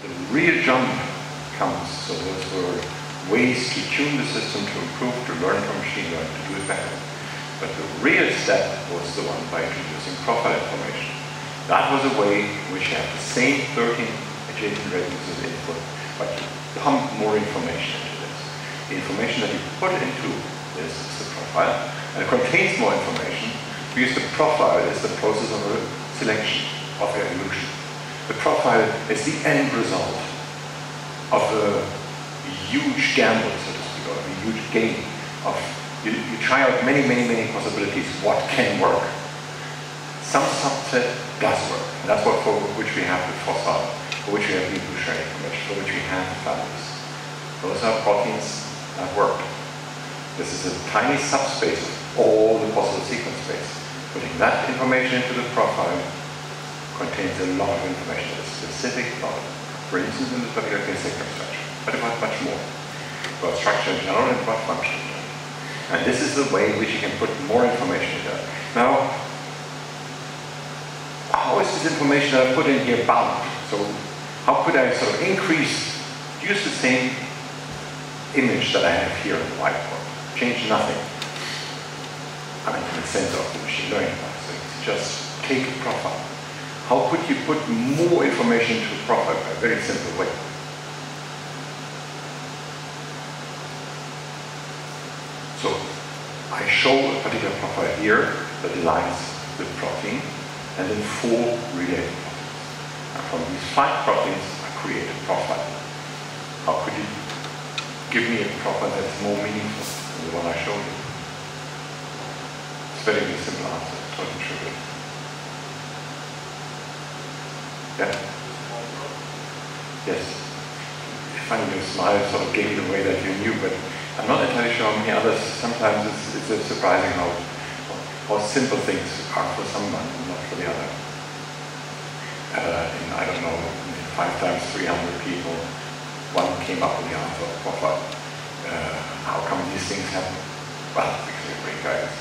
The real jump comes, so those were ways to tune the system, to improve, to learn from machine learning, to do it better. But the real step was the one by introducing profile information. That was a way in which you have the same 13 adjacent residus as input, but you pump more information into this. The information that you put into this is the profile, and it contains more information because the profile is the process of a selection, of evolution. The profile is the end result of a huge gamble, so to speak, or a huge game of you try out many possibilities. What can work? Some subset does work, and that's what for which we have the fossil, for which we have the evolutionary information, for which we have the values. Those are proteins that work. This is a tiny subspace of all the possible sequence space. Putting that information into the profile contains a lot of information that is specific about it. For instance, in this particular case, sector structure, but about much more. About structure in general and about function in general. And this is the way in which you can put more information in there. Now, how is this information that I put in here bound? So, how could I sort of use the same image that I have here on the whiteboard? Change nothing. I mean, in the sense of the machine learning part. So it's just take a profile. How could you put more information into a profile by a very simple way? So I show a particular profile here that aligns with protein, and then 4 related proteins. And from these 5 proteins, I create a profile. How could you give me a profile that's more meaningful than the one I showed you? It's a very simple answer, totally trivial. Yeah? Yes. Funny, your smile sort of gave it away that you knew, but I'm not entirely sure how many others. Sometimes it's surprising how simple things are for someone and not for the other. I don't know, 5 times 300 people, one came up with the answer of profile. How come these things happen? Well, because they're great guys.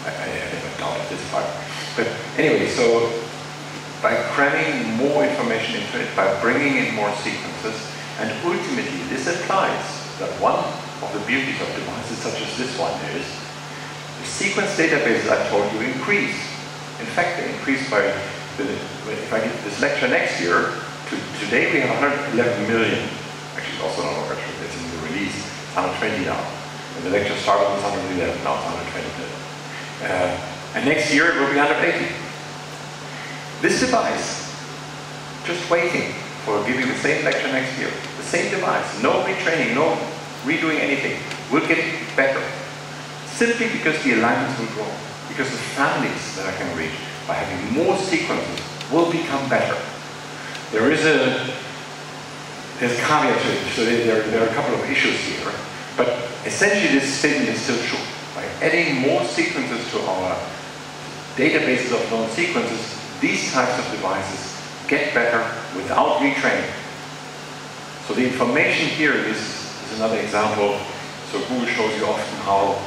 I never doubted this part. But anyway, so by cramming more information into it, by bringing in more sequences, and ultimately this implies that one of the beauties of devices such as this one is the sequence databases I told you increase. In fact, they increase by, if I give this lecture next year, today we have 111 million. Actually, it's also not longer true, it's in the release, it's 120 now. When the lecture started, it was 111, now it's 120 million. And next year it will be 180. This device, just waiting for giving the same lecture next year, the same device, no retraining, no redoing anything, will get better. Simply because the alignments will grow, because the families that I can reach by having more sequences will become better. There's a caveat to it, so there are a couple of issues here, but essentially this statement is still true. By adding more sequences to our databases of known sequences, these types of devices get better without retraining. So the information here is another example. So Google shows you often how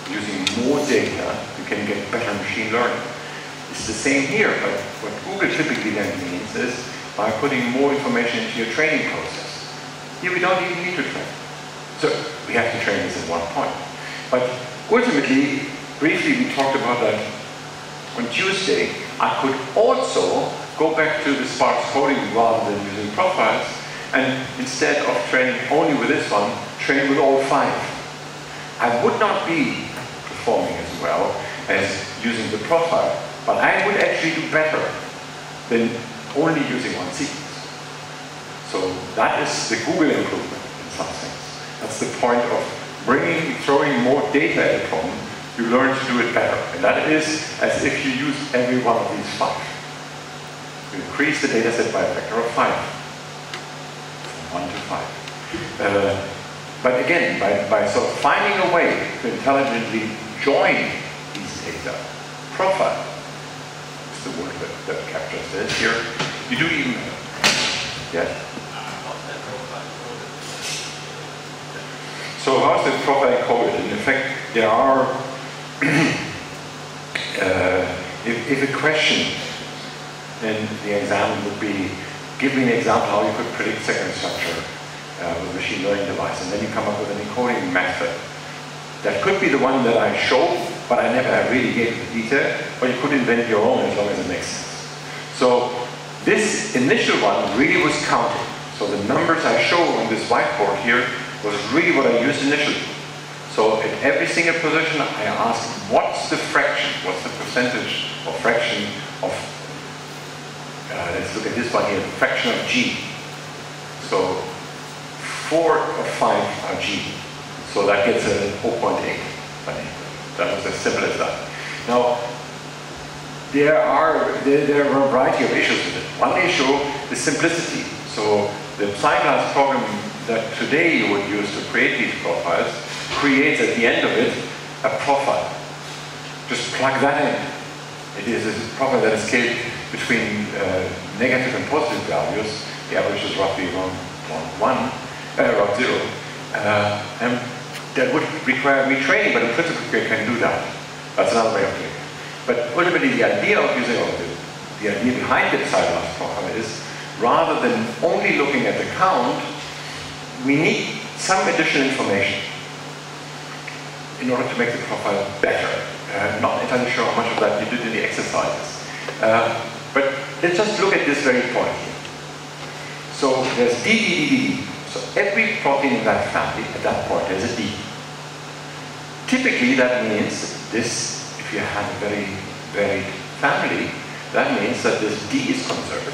using more data you can get better machine learning. It's the same here, but what Google typically then means is by putting more information into your training process. Here we don't even need to train. So we have to train this at one point. But ultimately, briefly we talked about that on Tuesday. I could also go back to the sparse coding rather than using profiles, and instead of training only with this one, train with all 5. I would not be performing as well as using the profile, but I would actually do better than only using one sequence. So that is the Google improvement in some sense. That's the point of throwing more data at a problem. You learn to do it better. And that is as if you use every one of these 5. You increase the data set by a factor of 5. From 1 to 5. But again, by sort of finding a way to intelligently join these data, profile is the word that captures this here. You do even better. Yes? So how is the profile coded? In fact, there are, if a question in the exam would be, give me an example how you could predict second structure with a machine learning device, and then you come up with an encoding method. That could be the one that I showed, but I never really gave the detail, or you could invent your own as long as it makes sense. So this initial one really was counted. So the numbers I show on this whiteboard here was really what I used initially. So at every single position I asked, what's the fraction, what's the percentage or fraction of, let's look at this one here, fraction of G. So 4 of 5 are G. So that gets a 0.8. That was as simple as that. Now, there are a variety of issues with it. One issue is simplicity. So the Psyglass program that today you would use to create these profiles creates at the end of it a profile. Just plug that in. It is a profile that is scaled between negative and positive values. The average is roughly around 0. And that would require retraining, but in principle you can do that. That's another way of doing it. But ultimately the idea of using, or the idea behind the Psyglass profile is, rather than only looking at the count, we need some additional information in order to make the profile better. Not entirely sure how much of that you did in the exercises. But let's just look at this very point here. So there's D, D, D, D, D. So every protein in that family, at that point, there's a D. Typically that means this, if you have a very varied family, that means that this D is conserved.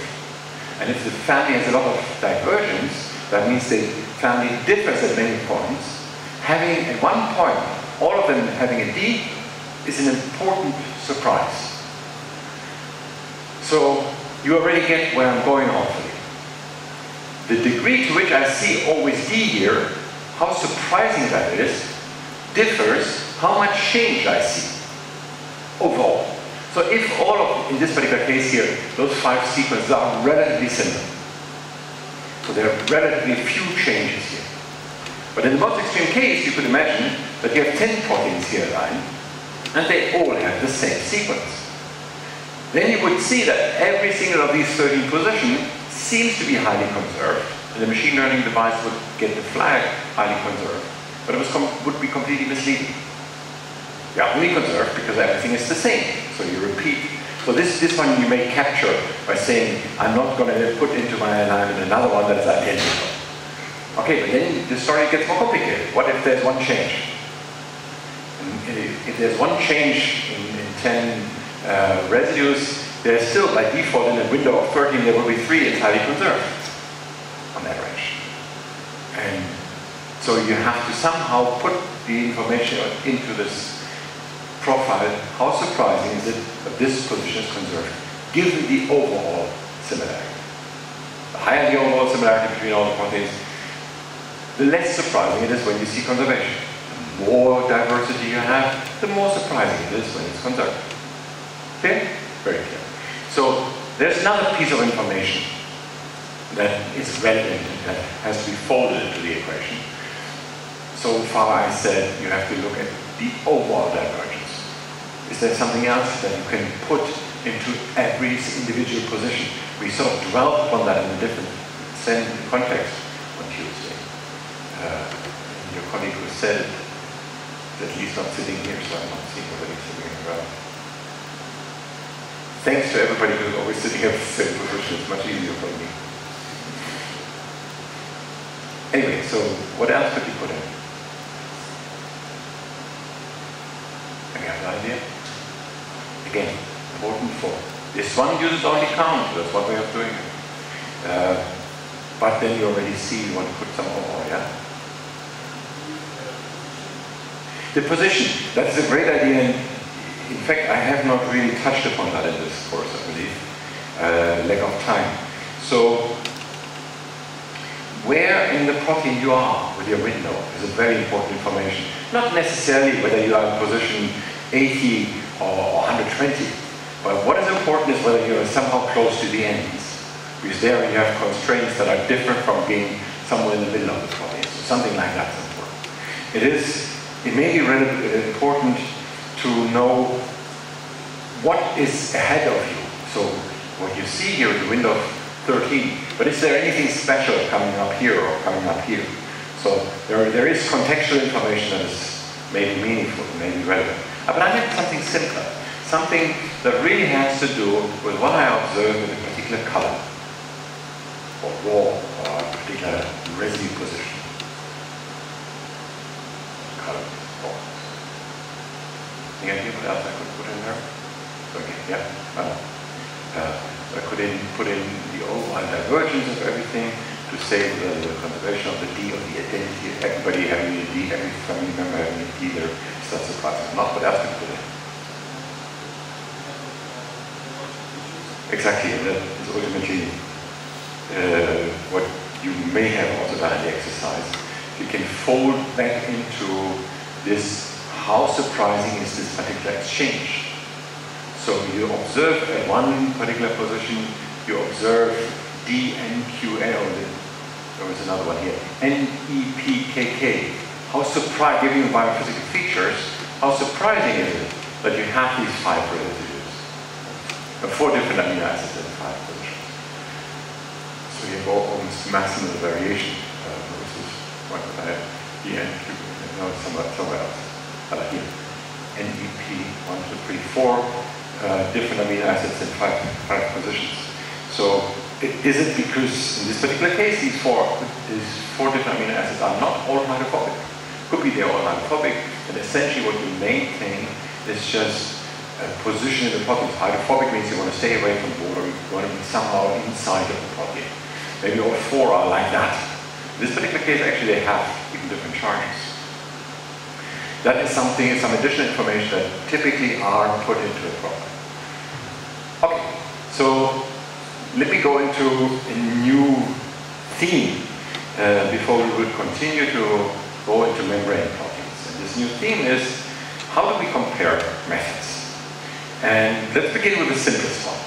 And if the family has a lot of divergence, that means the family differs at many points. Having at one point, all of them having a D is an important surprise. So you already get where I'm going hopefully. The degree to which I see always D here, how surprising that is, differs how much change I see overall. So if all of, in this particular case here, those 5 sequences are relatively similar. So there are relatively few changes here. But in the most extreme case, you could imagine that you have 10 proteins here aligned, and they all have the same sequence. Then you would see that every single of these 13 positions seems to be highly conserved, and the machine learning device would get the flag highly conserved, but it would be completely misleading. They are only conserved because everything is the same, so you repeat. So this one you may capture by saying, I'm not going to put into my alignment another one that is identical. Okay, but then the story gets more complicated. What if there's one change? And if there's one change in 10 residues, there's still, by default, in a window of 13, there will be 3 entirely conserved, on average. And so you have to somehow put the information into this profile. How surprising is it that this position is conserved, given the overall similarity? The higher the overall similarity between all the proteins, the less surprising it is when you see conservation. The more diversity you have, the more surprising it is when it's conserved. Okay? Very clear. So there's another piece of information that is relevant and that has to be folded into the equation. So far I said you have to look at the overall divergence. Is there something else that you can put into every individual position? We sort of dwelt upon that in a different context on Tuesday. Your colleague who said it, at least not sitting here, so I'm not seeing everybody sitting around. Thanks to everybody who's always sitting at the same position. It's much easier for me. Anyway, so what else could you put in? Any other idea? Again, important for this one uses only count. That's one way of doing it. But then you already see you want to put some overall, yeah? The position, that is a great idea. And in fact, I have not really touched upon that in this course, I believe. Lack of time. So, where in the protein you are with your window is a very important information. Not necessarily whether you are in position 80 or 120, but what is important is whether you are somehow close to the ends. Because there you have constraints that are different from being somewhere in the middle of the protein. So something like that is important. It may be really important to know what is ahead of you. So what you see here at the window of 13. But is there anything special coming up here or coming up here? So there is contextual information that is maybe meaningful, maybe relevant. But I meant something simpler, something that really has to do with what I observe in a particular color, or raw, or a particular residue position. Color. Raw. Any idea what else I could put in there? Okay, yeah. I could put in the overall divergence of everything to say the conservation of the D, of the identity, everybody having a D, every family member having a D there. It's not surprising. Not what else to put in. Exactly, and that is ultimately what you may have also done in the exercise. You can fold back into this, how surprising is this particular exchange? So you observe at one particular position, you observe DNQL, there was another one here, NEPKK. How surprising, giving you biophysical features, how surprising is it that you have these 5 residues? 4 different amino acids in 5 positions. So you have almost maximal variation. This is what I have, DNQL, no, somewhere else. Here, NEP, 1, 2, 3, 4. Different amino acids in 5 positions. So is it because in this particular case these four different amino acids are not all hydrophobic? Could be they're all hydrophobic, and essentially what you maintain is just a position in the protein. Hydrophobic means you want to stay away from water, you want to be somehow inside of the protein. Maybe all 4 are like that. In this particular case actually they have even different charges. That is something, some additional information that typically are put into a program. Okay, so let me go into a new theme before we will continue to go into membrane proteins. And this new theme is, how do we compare methods? And let's begin with the simplest one.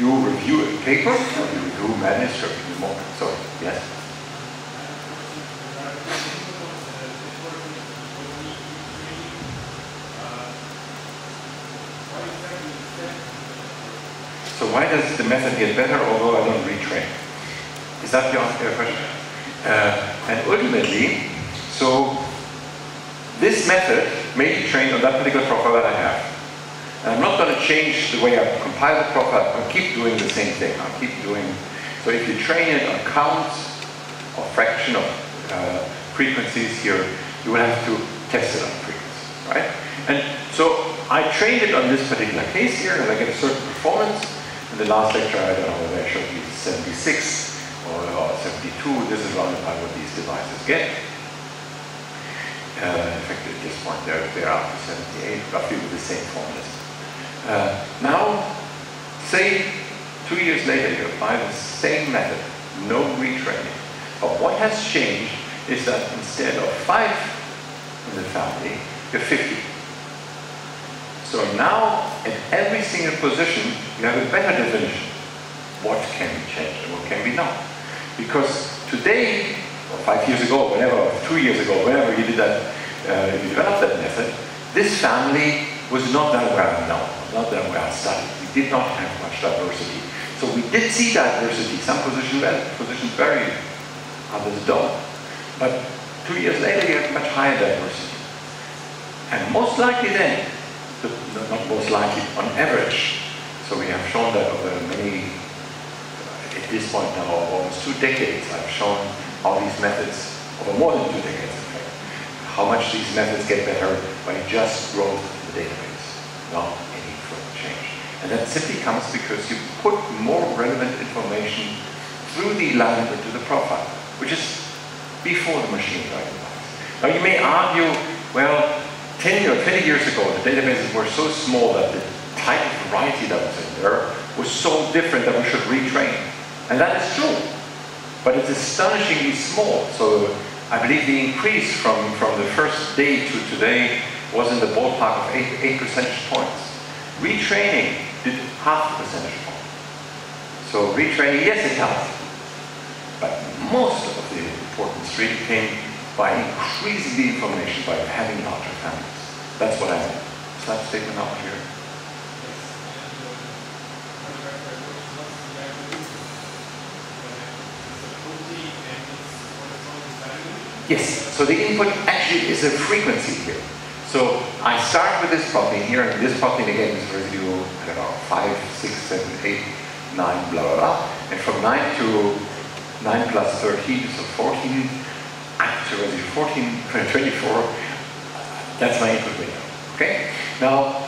You review a paper, or you review a manuscript in the moment. Sorry, yes? So why does the method get better although I don't retrain? Is that your question? And ultimately, so this method may be trained on that particular profile that I have. And I'm not going to change the way I compile the profile. I'll keep doing the same thing. I'll keep doing, so if you train it on counts or fraction of frequencies here, you will have to test it on frequencies, right? And so I trained it on this particular case here, and I get a certain performance. In the last lecture, I don't know whether I showed you 76 or 72. This is around about what these devices get. In fact, at this point, they're up to 78, roughly with the same formulas. Now, say 2 years later, you apply the same method, no retraining. But what has changed is that instead of 5 in the family, you have 50. So now, at every single position, you have a better definition. What can be changed and what can be not? Because today, or 5 years ago, whenever, or 2 years ago, whenever you did that, you developed that method, this family was not that well known, not that well studied. We did not have much diversity. So we did see diversity. Some positions vary, others don't. But 2 years later, you have much higher diversity. And most likely then, not most likely, on average. So we have shown that over many, at this point now, almost 2 decades, I've shown how these methods, over more than 2 decades in fact, how much these methods get better by just growth in the database, not any further change. And that simply comes because you put more relevant information through the alignment into the profile, which is before the machine learning device. Now you may argue, well, 10 or 20 years ago, the databases were so small that the type of variety that was in there was so different that we should retrain. And that is true. But it's astonishingly small. So I believe the increase from the first day to today was in the ballpark of 8 percentage points. Retraining did half a percentage point. So retraining, yes, it helped. But most of the importance really came by increasing the information, by having larger families. That's what I mean. Is that statement out here? So the input actually is a frequency here. So I start with this property here, and this property again is residue, I don't know, 5, 6, 7, 8, 9, blah, blah, blah. And from 9 to 9 plus 13, so 14, up to residue 14, 24, that's my input window, okay? Now,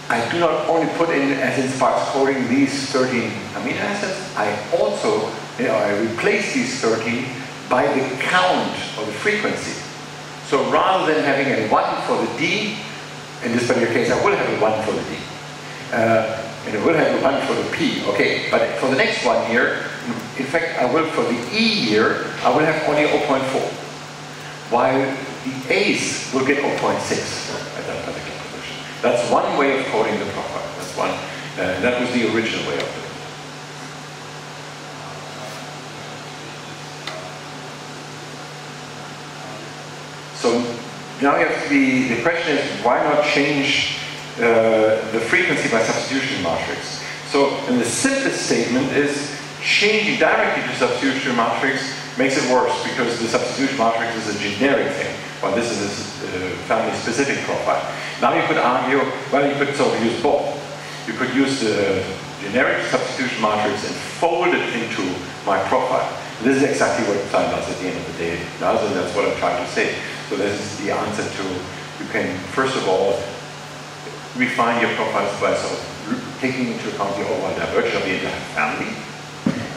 I do not only put in, as in Sparks coding, these 13 amino acids, I also, I replace these 13 by the count of the frequency. So rather than having a 1 for the D, in this particular case I will have a 1 for the D. And I will have a 1 for the P, okay. But for the next one here, in fact I will, for the E here, I will have only 0.4. While the A's will get 0.6 at that particular position. That's one way of coding the profile. That's one, that was the original way of doing it. So now you have to be, the question is, why not change the frequency by substitution matrix? So, and the simplest statement is, changing directly to substitution matrix makes it worse, because the substitution matrix is a generic thing, while this is a family-specific profile. Now you could argue, well, you could sort of use both. You could use the generic substitution matrix and fold it into my profile. This is exactly what time does at the end of the day. Does, and that's what I'm trying to say. So this is the answer to, you can first of all refine your profiles by sort of taking into account the overall divergence of the entire family.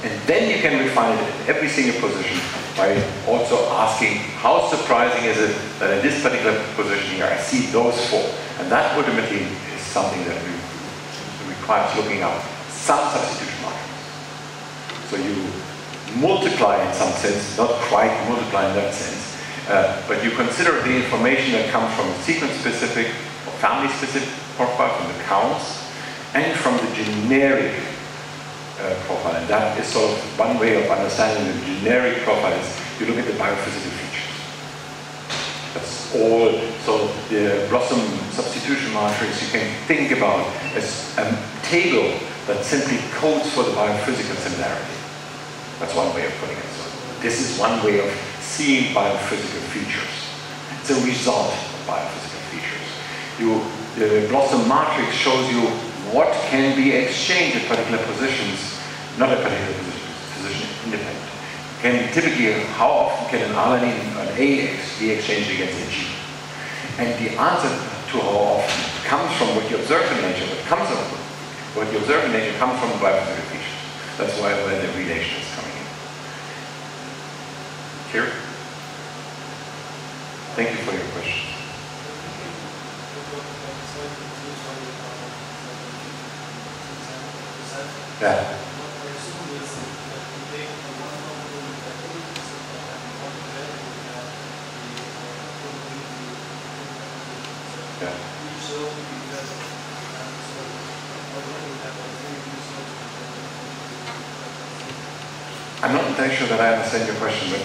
And then you can refine it at every single position by also asking, how surprising is it that in this particular position here I see those 4? And that ultimately is something that requires looking up some substitution matrix. So you multiply in some sense, not quite multiply in that sense, but you consider the information that comes from sequence-specific or family-specific profile, from the counts, and from the generic profile. And that is sort of one way of understanding the generic profile is you look at the biophysical features. That's all. So the Blossom substitution matrix you can think about as a table that simply codes for the biophysical similarity. That's one way of putting it. So this is one way of seeing biophysical features. It's a result of biophysical features. The Blossom matrix shows you what can be exchanged at particular positions, not at particular position independent. Typically, how often can an alanine, an A be exchanged against a G? And the answer to how often comes from what you observe in nature. What you observe in nature comes from biophysical features. That's why when the relation is coming in. Here? Thank you for your question. Yeah. Yeah. I'm not entirely sure that I understand your question, but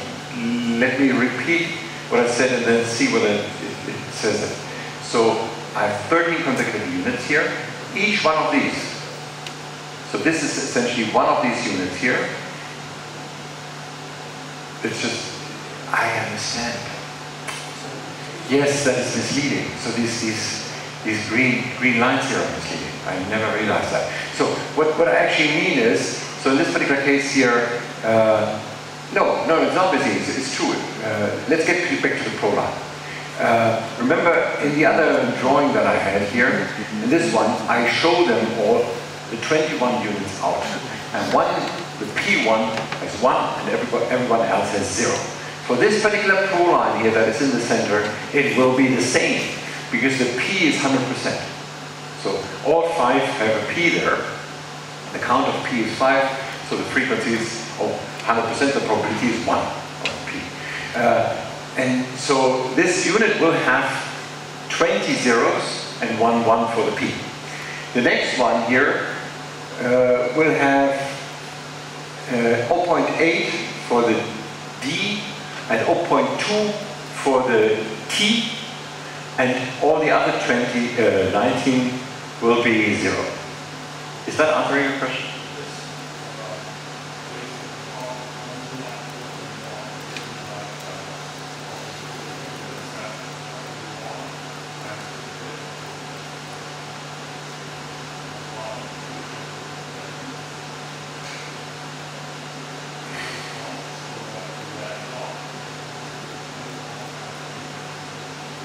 let me repeat what I said and then see whether it says it. So I have 13 consecutive units here, each one of these. So this is essentially one of these units here. It's just, I understand. Yes, that is misleading. So these green lines here are misleading. I never realized that. So what I actually mean is, so in this particular case here, no, it's not misleading. It's true. Let's get back to the proline. Remember in the other drawing that I had here, in this one, I show them all the 21 units out. And the P1 has 1 and everyone else has 0. For this particular proline here that is in the center, it will be the same because the P is 100%. So all 5 have a P there. The count of P is 5, so the frequency is 100%, the probability is 1 of P. And so this unit will have 20 zeros and 1 for the P. The next one here will have 0.8 for the D and 0.2 for the T, and all the other 19 will be 0. Is that answering your question?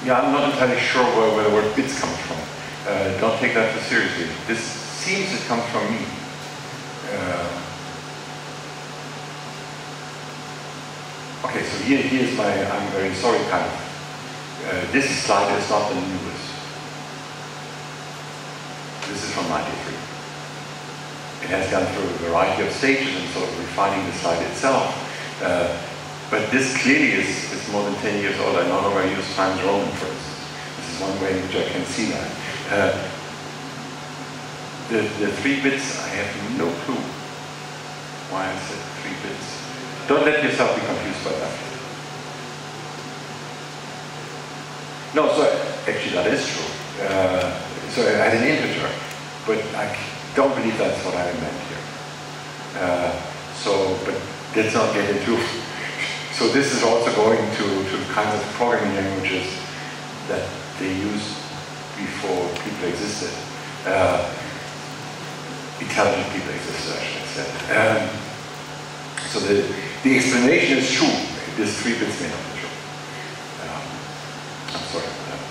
Yeah, I'm not entirely sure where the word bits comes from. Don't take that too seriously. This seems it comes from me. Okay, so here's my, I'm very sorry kind of. This slide is not the newest. This is from 93. It has gone through a variety of stages and sort of refining the slide itself. But this clearly is more than 10 years old. I no longer use Times Roman, for instance. This is one way in which I can see that. The 3 bits, I have no clue why I said 3 bits. Don't let yourself be confused by that. No, so actually that is true. So I had an integer, but I don't believe that's what I meant here. But let's not get into. So this is also going to kinds of programming languages that they used before people existed. Intelligent people existed, I should say. So the explanation is true. This 3 bits may not be true. I'm sorry for that.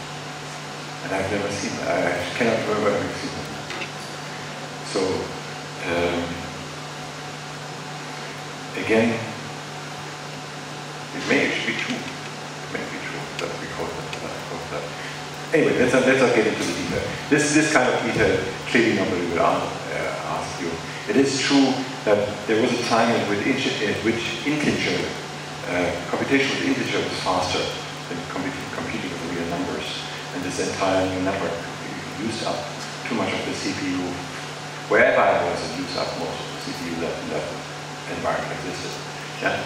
And I've never seen that. I cannot remember having seen that. So, again, it may actually be true. It may be true that we call that. Anyway, let's not get into the detail. This kind of detail clearly nobody will ask you. It is true that there was a time at which integer, computation with integer was faster than computing with real numbers. And this entire new network used up too much of the CPU. Wherever I was, it used up most of the CPU that environment existed. Yeah?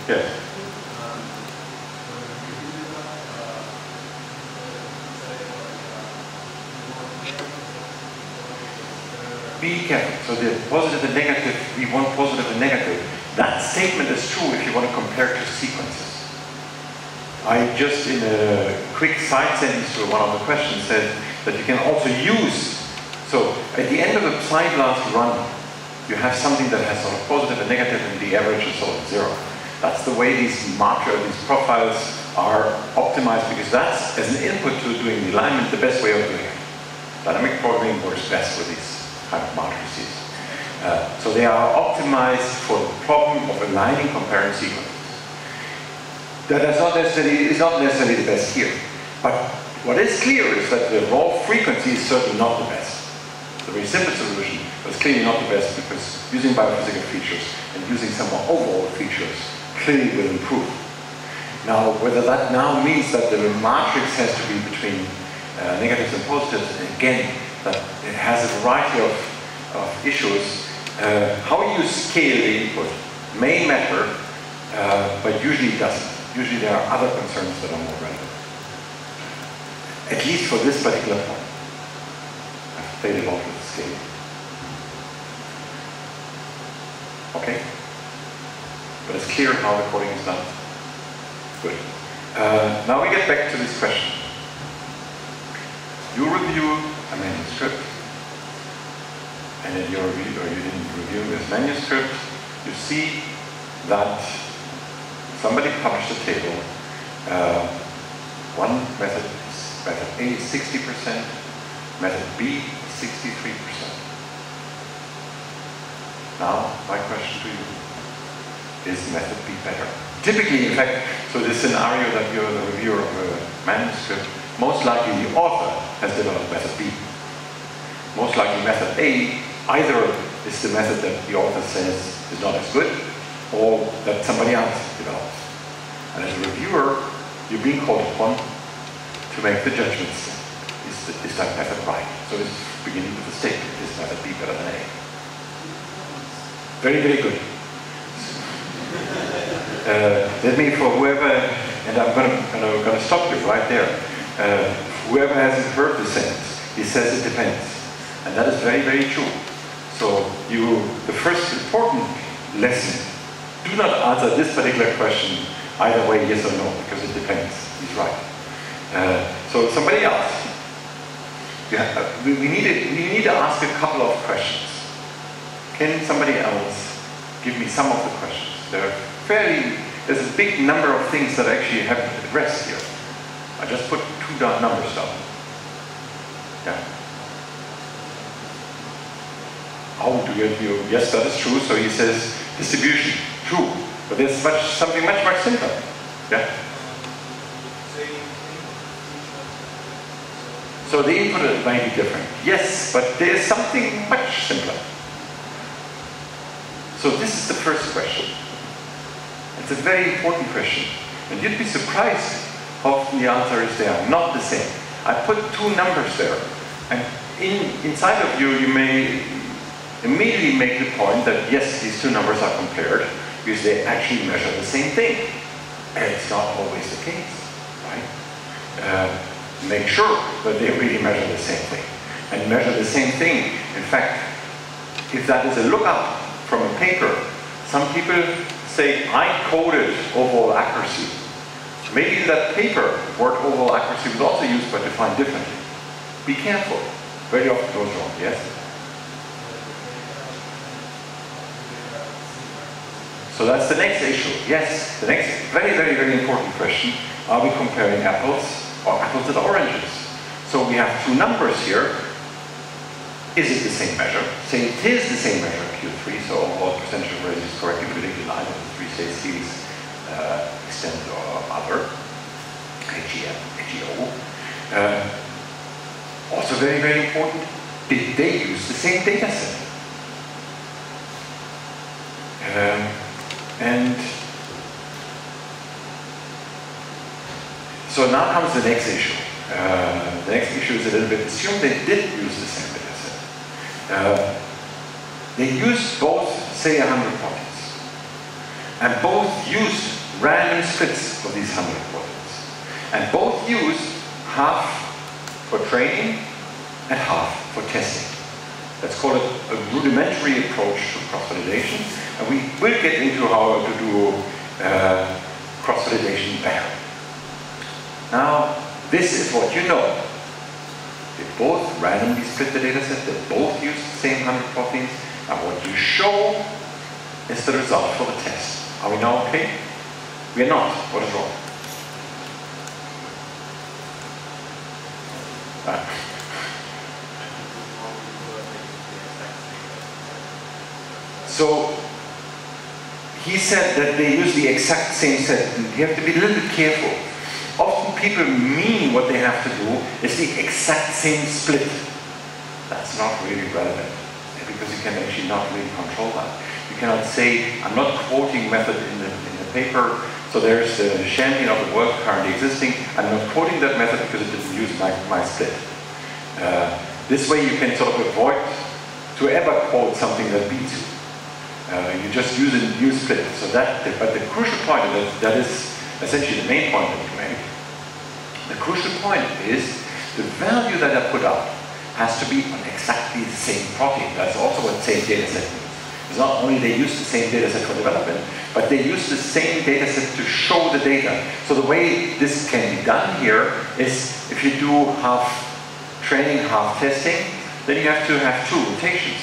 Yes. Be careful. So the positive and negative, we want positive and negative. That statement is true if you want to compare two sequences. I just, in a quick side sentence to one of the questions, said that you can also use, so at the end of a Psyblast run, you have something that has sort of positive and negative, and the average is sort of 0. That's the way these profiles are optimized, because that's, as an input to doing the alignment, the best way of doing it. Dynamic programming works best with these kind of matrices. So they are optimized for the problem of aligning comparing sequences. That is not necessarily the best here. But what is clear is that the raw frequency is certainly not the best. The very simple solution was clearly not the best, because using biophysical features and using some more overall features clearly will improve. Now, whether that now means that the matrix has to be between negatives and positives, again, that it has a variety of issues. How you scale the input may matter, but usually it doesn't. Usually there are other concerns that are more relevant. At least for this particular point. I've played a lot with the scale. Okay? But it's clear how the coding is done. Good. Now we get back to this question. You review a manuscript, and in your review, or you didn't review this manuscript, you see that somebody published a table. One method A is 60%, method B 63%. Now, my question to you, is method B better? Typically, in fact, so the scenario that you're the reviewer of a manuscript, most likely the author has developed method B. Most likely method A either is the method that the author says is not as good, or that somebody else develops. And as a reviewer, you're being called upon to make the judgments. Is that method right? So it's beginning with the statement, is method B better than A? Very, very good. Let me, for whoever, and I'm going to stop you right there. Whoever hasn't heard the sentence, he says it depends. And that is very, very true. So the first important lesson, do not answer this particular question either way, yes or no, because it depends. He's right. So somebody else. We need to ask a couple of questions. Can somebody else give me some of the questions? There's a big number of things that I actually haven't addressed here. I just put two numbers down. Yeah. How do you? Yes, that is true. So he says distribution, true. But there's something much simpler. Yeah. So the input might be different. Yes, but there's something much simpler. So this is the first question. It's a very important question. And you'd be surprised how often the answer is they are not the same. I put two numbers there. And inside of you, you may immediately make the point that yes, these two numbers are compared because they actually measure the same thing. And it's not always the case, right? Make sure that they really measure the same thing. And measure the same thing. In fact, if that is a lookup from a paper, some people say, I coded overall accuracy. Maybe in that paper, the word overall accuracy was also used but defined differently. Be careful. Very often goes wrong, yes? So that's the next issue. Yes, the next very important question. Are we comparing apples or apples and oranges? So we have two numbers here. Is it the same measure? Say it is the same measure, Q3, so all percentage of residues correctly predicted in either of the three-state series, extent or other, AGO. Also very important, did they use the same data set? And so now comes the next issue. The next issue is a little bit, assume they did use the same data set. They used both, say, 100 proteins. And both used random splits of these 100 proteins. And both used half for training and half for testing. Let's call it a rudimentary approach to cross-validation. And we will get into how to do cross-validation better. Now, this is what you know. They both randomly split the data set, they both use the same 100 proteins, and what you show is the result for the test. Are we now okay? We are not. What is wrong? So, he said that they use the exact same set, and you have to be a little bit careful. Often people mean what they have to do is the exact same split. That's not really relevant, because you can actually not really control that. You cannot say, I'm not quoting method in the paper, so there's the champion of the world currently existing, I'm not quoting that method because it didn't use my split. This way you can sort of avoid to ever quote something that beats you. You just use a new split. So but the crucial point, that is essentially the main point that you make. The crucial point is the value that I put up has to be on exactly the same protein. That's also what same data set means. It's not only they use the same data set for development, but they use the same data set to show the data. So the way this can be done here is if you do half training, half testing, then you have to have two rotations.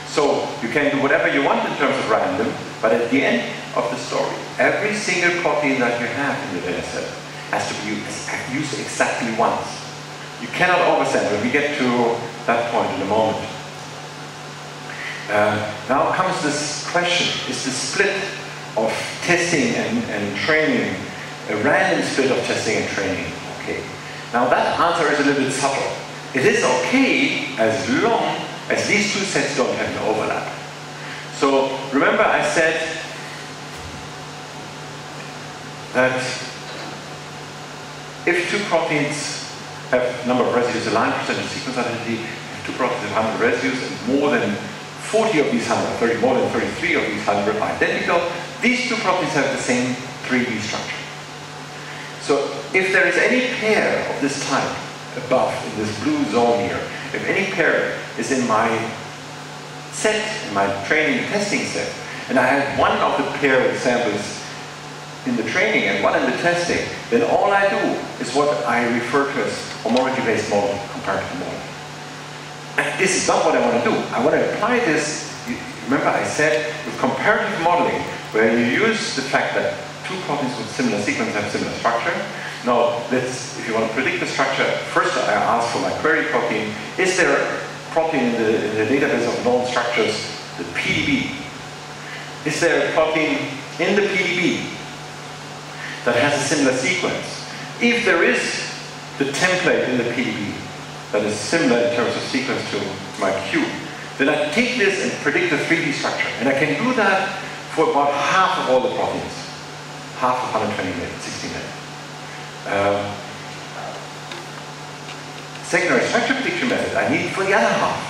So you can do whatever you want in terms of random, but at the end of the story, every single protein that you have in the data set has to be used exactly once. You cannot oversample. We get to that point in a moment. Now comes this question, is the split of testing and training a random split of testing and training? Okay. Now that answer is a little bit subtle. It is okay as long as these two sets don't have an overlap. So remember I said that if two proteins have number of residues aligned percentage sequence identity, if two proteins have 100 residues and more than 40 of these 100, more than 33 of these 100 are identical, these two proteins have the same 3D structure. So if there is any pair of this type above in this blue zone here, if any pair is in my set, in my training and testing set, and I have one of the pair samples in the training and one in the testing, then all I do is what I refer to as homology-based modeling, comparative modeling. And this is not what I want to do. I want to apply this Remember I said with comparative modeling, where you use the fact that two proteins with similar sequence have similar structure. Now, if you want to predict the structure, first I ask for my query protein, is there a protein in the database of known structures, the PDB? Is there a protein in the PDB that has a similar sequence? If there is the template in the PDB that is similar in terms of sequence to my Q, then I take this and predict the 3D structure. And I can do that for about half of all the proteins. Half of 120 million, 60 million. Secondary structure prediction method I need for the other half.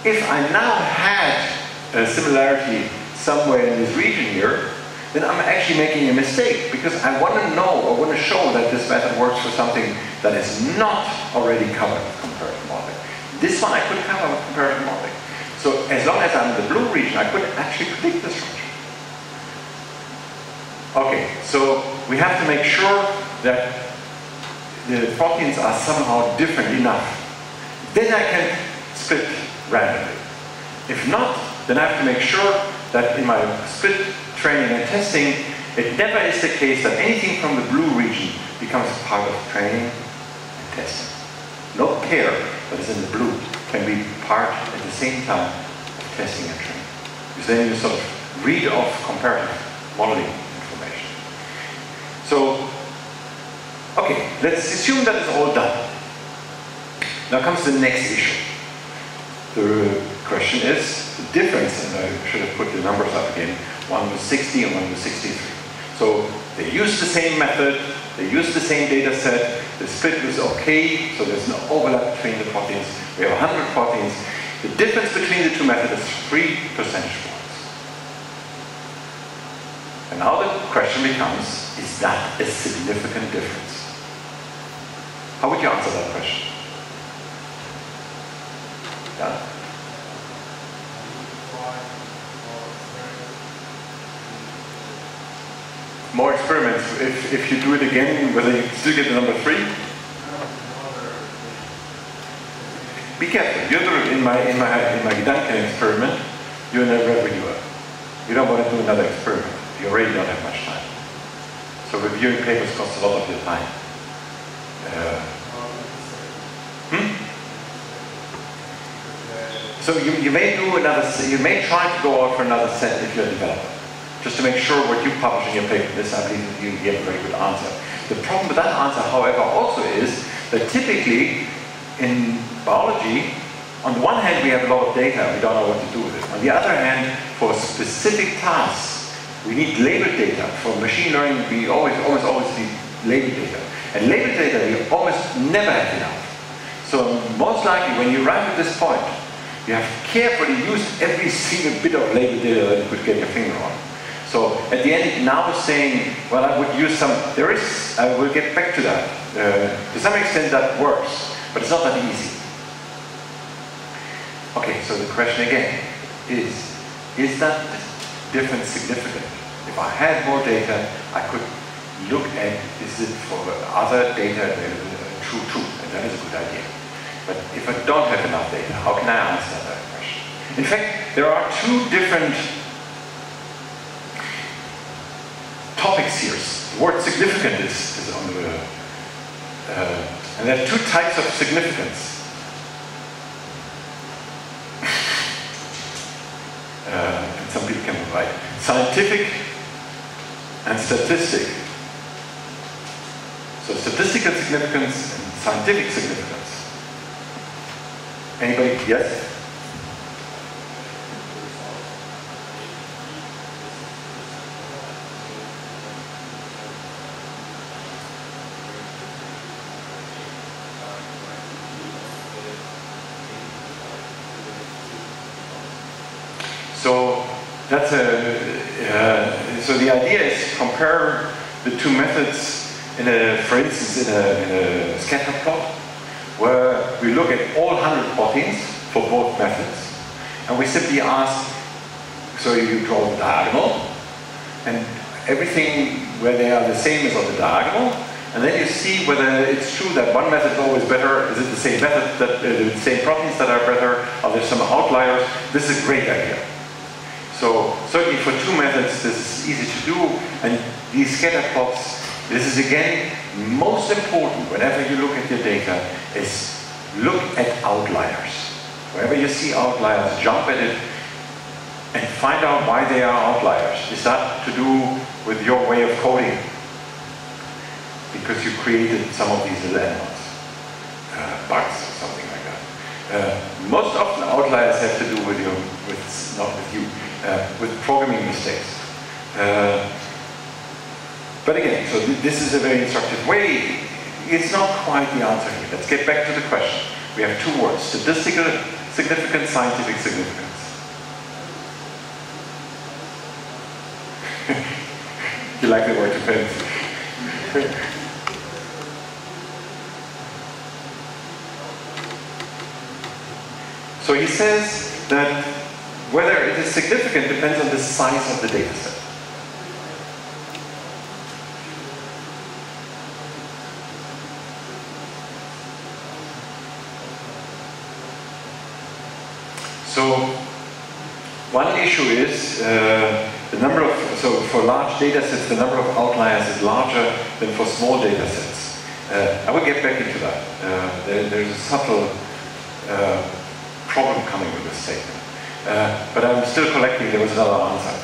If I now had a similarity somewhere in this region here, then I'm actually making a mistake, because I want to know or want to show that this method works for something that is not already covered with comparative modeling. This one I could cover with comparative modeling. So as long as I'm in the blue region, I could actually predict the structure. Okay, so we have to make sure that the proteins are somehow different enough. Then I can split randomly. If not, then I have to make sure that in my split training and testing, it never is the case that anything from the blue region becomes part of training and testing. No pair that is in the blue can be part at the same time of testing and training. Because then you sort of read off comparative modeling information. So, okay, let's assume that it's all done. Now comes the next issue. The question is the difference, and I should have put the numbers up again. One was 60 and one was 63. So they used the same method, they used the same data set, the split was okay, so there's no overlap between the proteins. We have 100 proteins. The difference between the two methods is 3 percentage points. And now the question becomes, is that a significant difference? How would you answer that question? Yeah? More experiments. If you do it again, whether you still get the number 3? Be careful. You're in my Gedanken experiment, you're in a reviewer. You don't want to do another experiment. You already don't have much time. So reviewing papers costs a lot of your time. So you may do another. You may try to go out for another set if you're a developer, just to make sure what you publish in your paper. This, I believe, you get a very good answer. The problem with that answer, however, also is that typically in biology, on the one hand, we have a lot of data. We don't know what to do with it. On the other hand, for specific tasks, we need labeled data. For machine learning, we almost always need labeled data. And labeled data, we almost never have enough. So most likely, when you arrive at this point, you have carefully used every single bit of labeled data that you could get your finger on. So at the end, now saying, well, I would use some, I will get back to that. To some extent, that works, but it's not that easy. Okay, so the question again is that difference significant? If I had more data, I could look at, is it for other data true, and that is a good idea. But if I don't have enough data, how can I answer that question? In fact, there are two different topics here. The word significant is on the, and there are two types of significance. And some people can write scientific and statistic. So statistical significance and scientific significance. Anybody? Yes? So that's so the idea is to compare the two methods for instance, in a scatter plot, where we look at all 100 proteins for both methods, and we simply ask, so you draw the diagonal, and everything where they are the same is on the diagonal, and then you see whether it's true that one method is always better. Is it the same method, that the same properties that are better? Are there some outliers? This is a great idea. So certainly for two methods, this is easy to do, and these scatter plots, this is again most important whenever you look at your data, is look at outliers. Wherever you see outliers, jump at it and find out why they are outliers. Is that to do with your way of coding? Because you created some of these little animals, bugs or something like that. Most often outliers have to do with you, not with you, with programming mistakes. But again, so this is a very instructive way. It's not quite the answer here. Let's get back to the question. We have two words: statistical significance, scientific significance. You like the word depends. So he says that whether it is significant depends on the size of the data set. So one issue is the number of, so for large data sets, the number of outliers is larger than for small data sets. I will get back into that. There's a subtle problem coming with this statement. But I'm still collecting, there was another answer.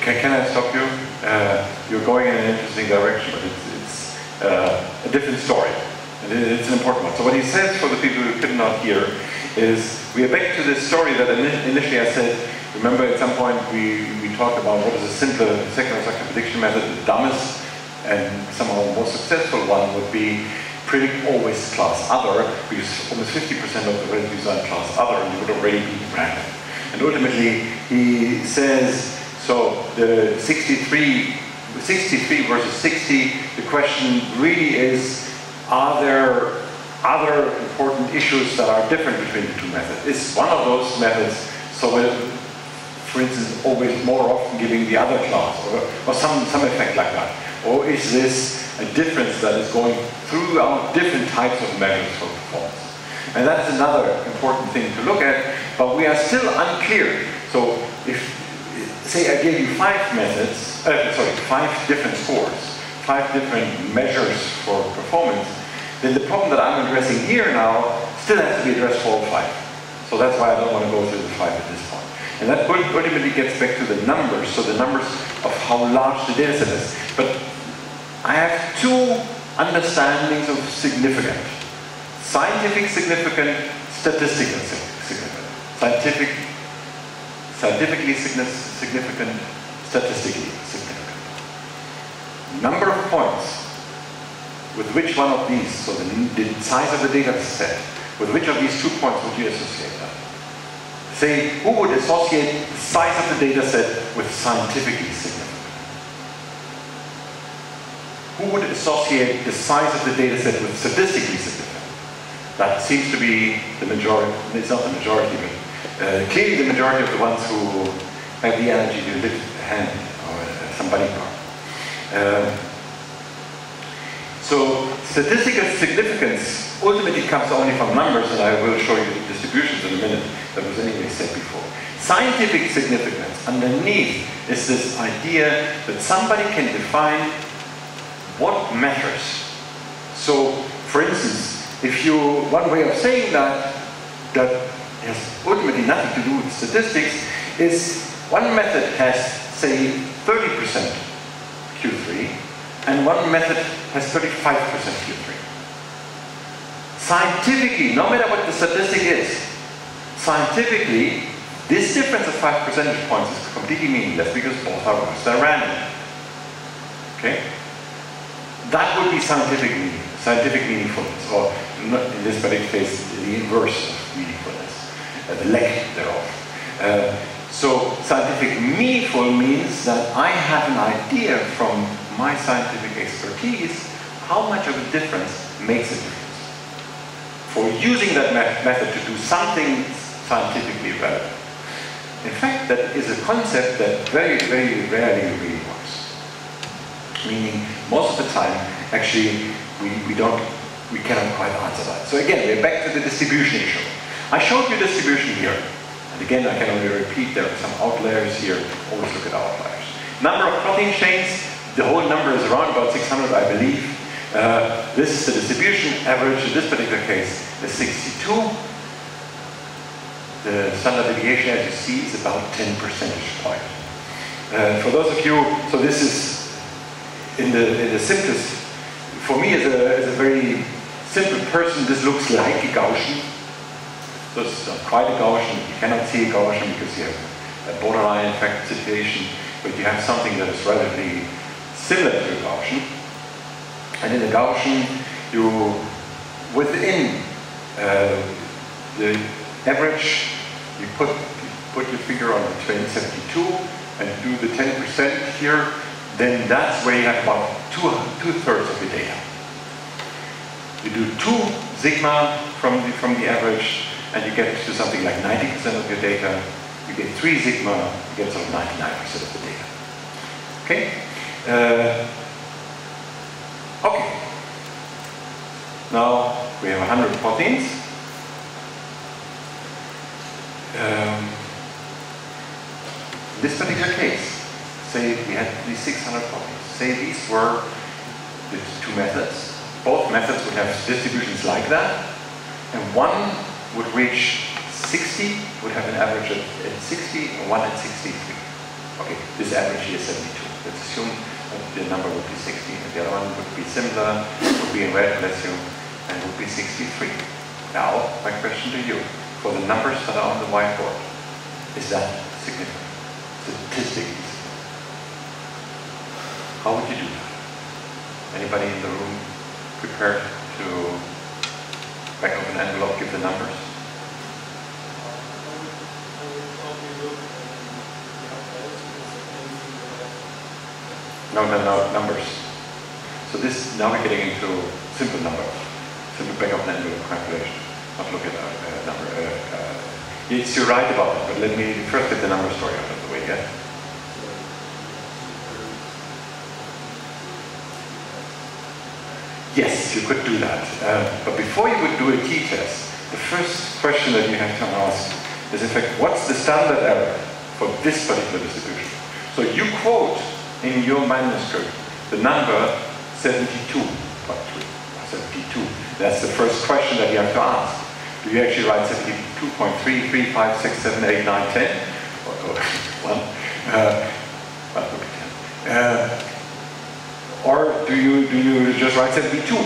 Can I stop you? You're going in an interesting direction, but it's a different story. And it's an important one. So what he says, for the people who could not hear, is we are back to this story that initially I said, remember at some point we talked about what is a simpler second structure prediction method. The dumbest and somehow most successful one would be predict always class other, because almost 50% of the residues are in class other, and you would already be random. And ultimately he says, so the 63 versus 60, the question really is, are there other important issues that are different between the two methods? Is one of those methods, so for instance, always more often giving the other class, or some effect like that? Or is this a difference that is going throughout different types of measures for performance? And that's another important thing to look at, but we are still unclear. So if, say I gave you 5 different scores, 5 different measures for performance, then the problem that I'm addressing here now still has to be addressed for all 5. So that's why I don't want to go through the 5 at this point. And that ultimately gets back to the numbers, so the numbers of how large the data set is. But I have 2 understandings of significant. Scientific significant, statistical significant. Scientifically significant, statistically significant. Number of points with which one of these, so the size of the data set, with which of these 2 points would you associate that? Say, who would associate the size of the data set with scientifically significant? Who would associate the size of the data set with statistically significant? That seems to be the majority. It's not the majority, but clearly the majority of the ones who have the energy to lift a hand or some body part. So statistical significance ultimately comes only from numbers, and I will show you the distributions in a minute. That was anyway said before. Scientific significance underneath is this idea that somebody can define what matters. So, for instance, if you, one way of saying that has ultimately nothing to do with statistics, is one method has, say, 30% Q3, and one method has 35% Q3. Scientifically, no matter what the statistic is, scientifically, this difference of 5 percentage points is completely meaningless because both are random. Okay? That would be scientific meaningfulness, or in this particular case, the inverse of meaningfulness, the lack thereof. So scientific meaningful means that I have an idea from my scientific expertise how much of a difference makes a difference. For using that method to do something scientifically relevant. In fact, that is a concept that very, very rarely really works. Meaning, most of the time, actually, we cannot quite answer that. So again, we're back to the distribution issue. I showed you distribution here. And again, I can only repeat, there are some outliers here. Always look at outliers. Number of protein chains, the whole number is around about 600, I believe. This is the distribution average. In this particular case, is 62. The standard deviation, as you see, is about 10 percentage points. For those of you, so this is in the simplest. For me, as a very simple person, this looks like a Gaussian. So it's not quite a Gaussian. You cannot see a Gaussian because you have a borderline effect situation, but you have something that is relatively similar to a Gaussian. And in the Gaussian, you within the average, you put your finger on the 72 and do the 10% here, then that's where you have about two-thirds of your data. You do 2 sigma from the average, and you get to something like 90% of your data. You get 3 sigma, you get sort of 99% of the data. Okay? Okay. Now we have 100 proteins. In this particular case, say we had these 600 proteins. Say these were the 2 methods. Both methods would have distributions like that, and one would reach 60, would have an average at 60, and one at 63. Okay, this average here is 72. Let's assume that the number would be 60, and the other one would be similar, would be in red, let's assume, and would be 63. Now, my question to you, for the numbers that are on the whiteboard, is that significant? Statistically significant? How would you do that? Anybody in the room prepared to, back of an envelope, give the numbers? No, numbers. So this, now we're getting into simple numbers, simple back of an envelope calculation. Not look at a number. Yes, you're right about it, but let me first get the number story out of the way, yeah? Yes, you could do that. But before you would do a t-test, the first question that you have to ask is, in fact, what's the standard error for this particular distribution? So you quote in your manuscript the number 72.3, 72. That's the first question that you have to ask. Do you actually write 72.3, 3, 5, 6, 7, 8, 9, 10? Or 1? Well, look at 10. Or do you just write 72?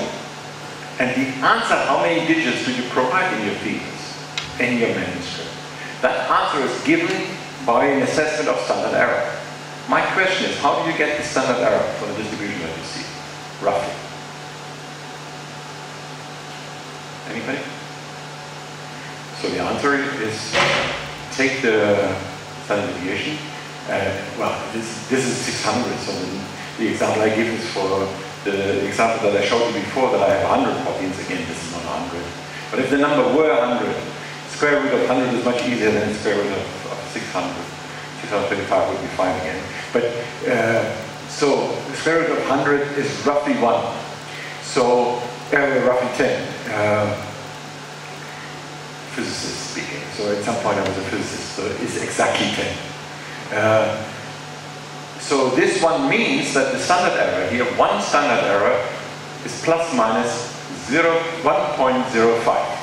And the answer, how many digits do you provide in your thesis, in your manuscript? That answer is given by an assessment of standard error. My question is, how do you get the standard error for the distribution that you see, roughly? Anybody? So the answer is, take the standard deviation. Well, this is 600, so the example I give is for the example that I showed you before, that I have 100 proteins. Again, this is not 100. But if the number were 100, square root of 100 is much easier than the square root of 600. 625 would be fine again. But so the square root of 100 is roughly 1. So roughly 10. Physicist speaking. So at some point I was a physicist, so it's exactly 10. So this one means that the standard error here, one standard error, is plus minus 1.05.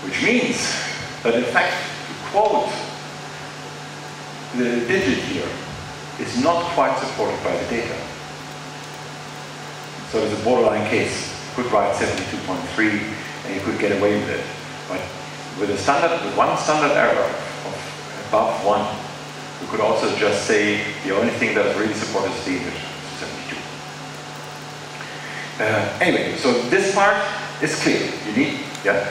Which means that in fact, to quote the digit here is not quite supported by the data. So it's a borderline case. You could write 72.3 and you could get away with it. But with one standard error of above 1, you could also just say the only thing that is really supported is the English, 72. Anyway, so this part is clear. You need, yeah?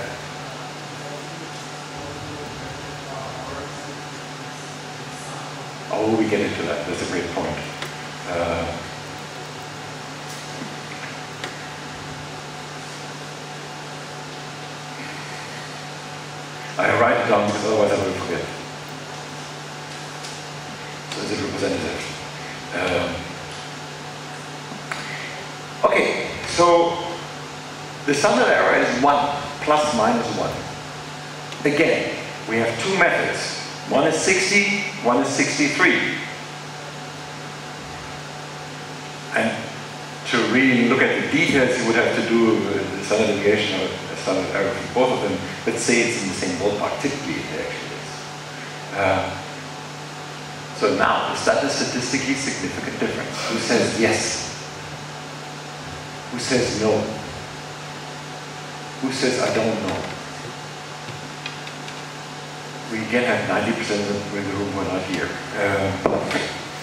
Oh, we get into that. That's a great point. I write it down because otherwise I will forget. So as a representative. Okay, so the standard error is 1 plus minus 1. Again, we have two methods. One is 60, one is 63. And to really look at the details, you would have to do the standard deviation or the standard error for both of them. Let's say it's in the same ballpark. Typically, it actually is. So now, is that a statistically significant difference? Who says yes? Who says no? Who says I don't know? We again have 90% of the room who are not here.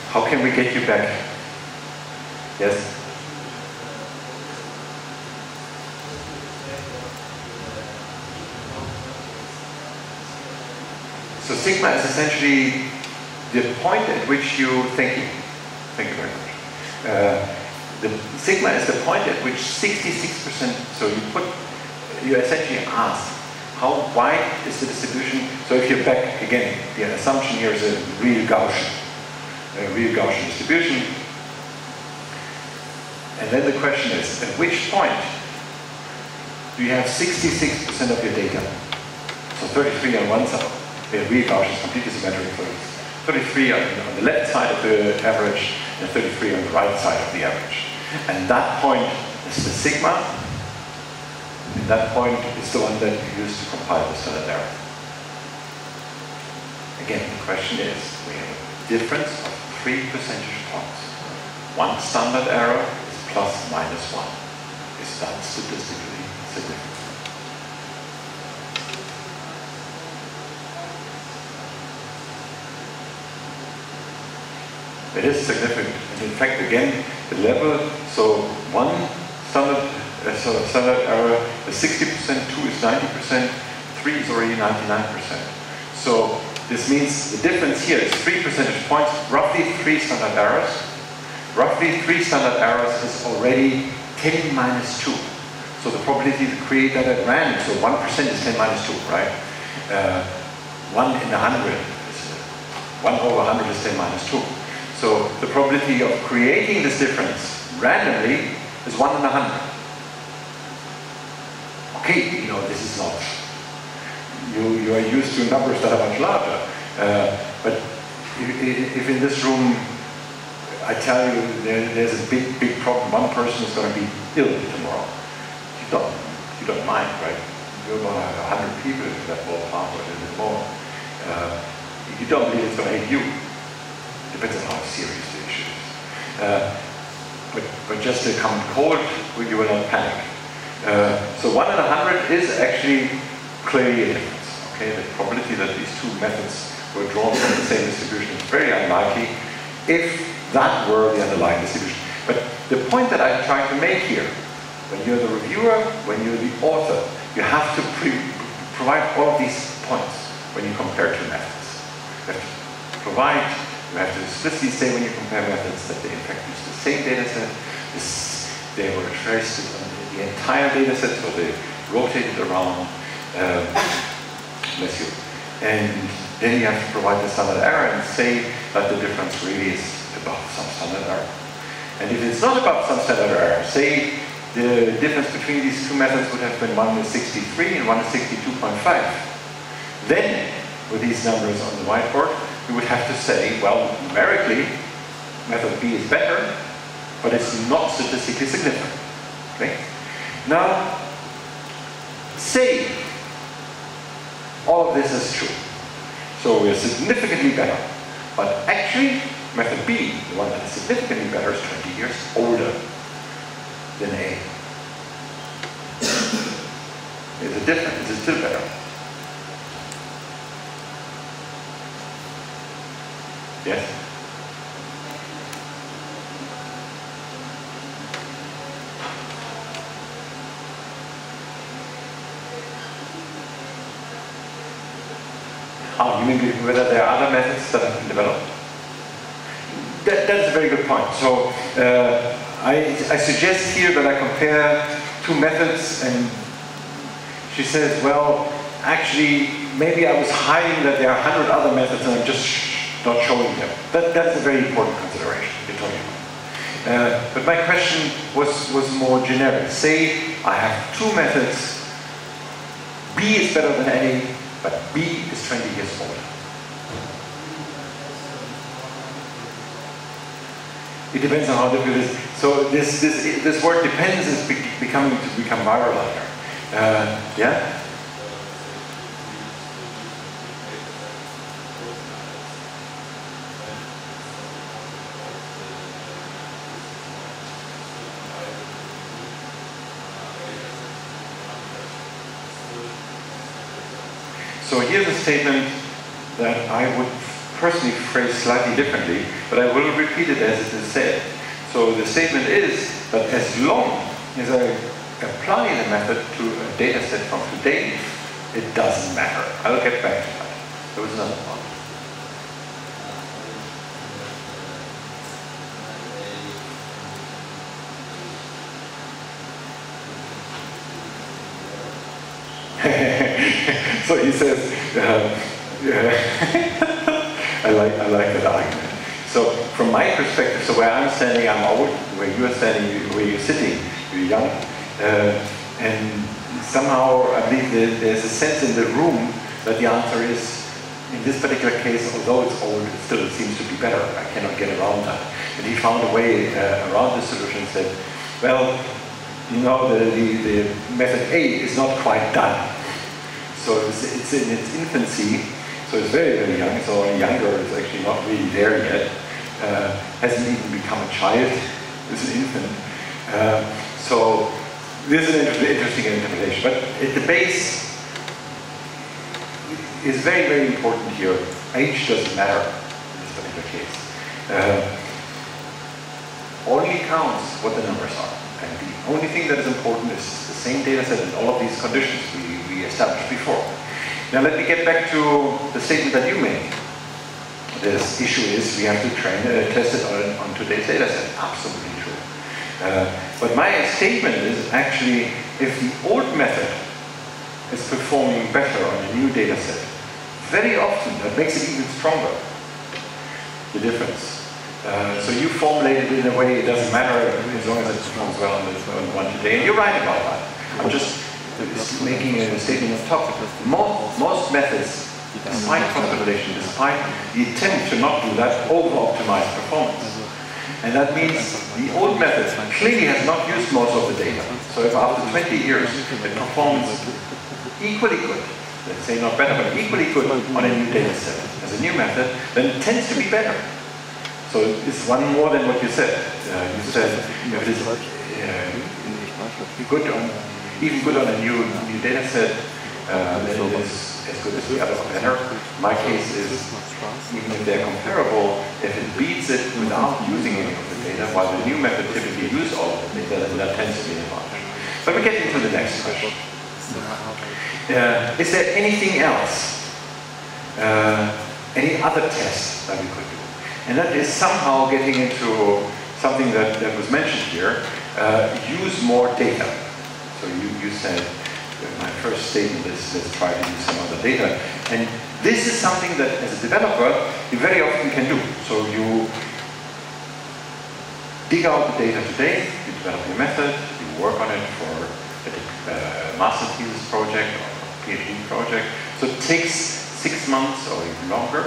How can we get you back? Yes? So sigma is essentially the point at which you're thinking. Thank you very much. The sigma is the point at which 66%, so you essentially ask, how wide is the distribution? So if you're back, again, the assumption here is a real Gaussian distribution. And then the question is, at which point do you have 66% of your data? So 33 on one side, the real Gaussian is completely symmetric. So 33 on the left side of the average, and 33 on the right side of the average. And that point is the sigma. And that point is the one that you use to compile the standard error. Again, the question is, we have a difference of 3 percentage points. One standard error is plus minus 1. Is that statistically significant? It is significant. And in fact, again, the level, so one standard error is 60%, 2 is 90%, 3 is already 99%. So this means the difference here is 3 percentage points, roughly 3 standard errors. Roughly 3 standard errors is already 10 minus 2. So the probability to create that at random, so 1% is 10 minus 2, right? 1 in 100 is 1 over 100 is 10 minus 2. So the probability of creating this difference randomly is 1 in 100. Okay, you know, this is not, you are used to numbers that are much larger. But if in this room, I tell you, there's a big problem, one person is going to be ill tomorrow. You don't mind, right? You're going to have 100 people in that ballpark or a little bit more. You don't believe it's going to hit you. Depends on how serious the issue is. But just a common cold, you will not panic. So 1 in 100 is actually clearly a difference. Okay, the probability that these two methods were drawn from the same distribution is very unlikely if that were the underlying distribution. But the point that I'm trying to make here, when you're the reviewer, when you're the author, you have to provide all of these points when you compare two methods. You have to provide, you have to explicitly say when you compare methods that they in fact use the same data set, they were traced on the entire data set, so they rotated around, bless you. And then you have to provide the standard error and say that the difference really is above some standard error. And if it's not above some standard error, say the difference between these two methods would have been 1 is 63 and 1 is 62.5. Then, with these numbers on the whiteboard, you would have to say, well, numerically, method B is better, but it's not statistically significant. Okay? Now, say all of this is true. So we're significantly better. But actually, method B, the one that is significantly better, is 20 years older than A. Is it different? Is it still better? Yes? Oh, you mean whether there are other methods that have been developed? that's a very good point. So I suggest here that I compare two methods, and she says, well, actually, maybe I was hiding that there are 100 other methods and I'm just not showing them. That's a very important consideration you're talking about. But my question was more generic. Say I have two methods. B is better than A, but B is 20 years older. It depends on how difficult it is. So this word depends is become viral here. Yeah? So here's a statement that I would personally phrase slightly differently, but I will repeat it as it is said. So the statement is that as long as I apply the method to a data set from today, it doesn't matter. I'll get back to that. There was another one. So he says, I like that argument. So from my perspective, so where I'm standing, I'm old. Where you are standing, where you're sitting, you're young. And somehow I believe there's a sense in the room that the answer is, in this particular case, although it's old, it still seems to be better. I cannot get around that. And he found a way around the solution and said, well, you know, the method A is not quite done. So it's in its infancy, so it's very, very young. It's only younger, it's actually not really there yet. Hasn't even become a child, it's an infant. So this is an interesting interpretation. But at the base is very, very important here. Age doesn't matter in this particular case. Only counts what the numbers are. And the only thing that is important is the same data set and all of these conditions we established before. Now let me get back to the statement that you made. This issue is we have to test it on today's data set. Absolutely true. But my statement is actually if the old method is performing better on a new data set, very often that makes it even stronger, the difference. So you formulate it in a way it doesn't matter as long as it performs well on the one today. And you're right about that. I'm just making a statement on top. Most methods, despite cross-correlation, despite the attempt to not do that, over-optimize performance. And that means the old method clearly has not used most of the data. So if after 20 years it performs equally good, let's say not better, but equally good on a new data set as a new method, then it tends to be better. So it's one more than what you said. You said if it is good on, even good on a new data set, then it is as good as the other or better. My case is, even if they're comparable, if it beats it without using any of the data, while the new method typically uses all of the data, then that tends to be an advantage. But we get into the next question. Is there anything else, any other test that we could do? And that is somehow getting into something that was mentioned here, use more data. So you said, my first statement is let's try to use some other data. And this is something that as a developer, you very often can do. So you dig out the data today, you develop your method, you work on it for a master thesis project or a PhD project. So it takes 6 months or even longer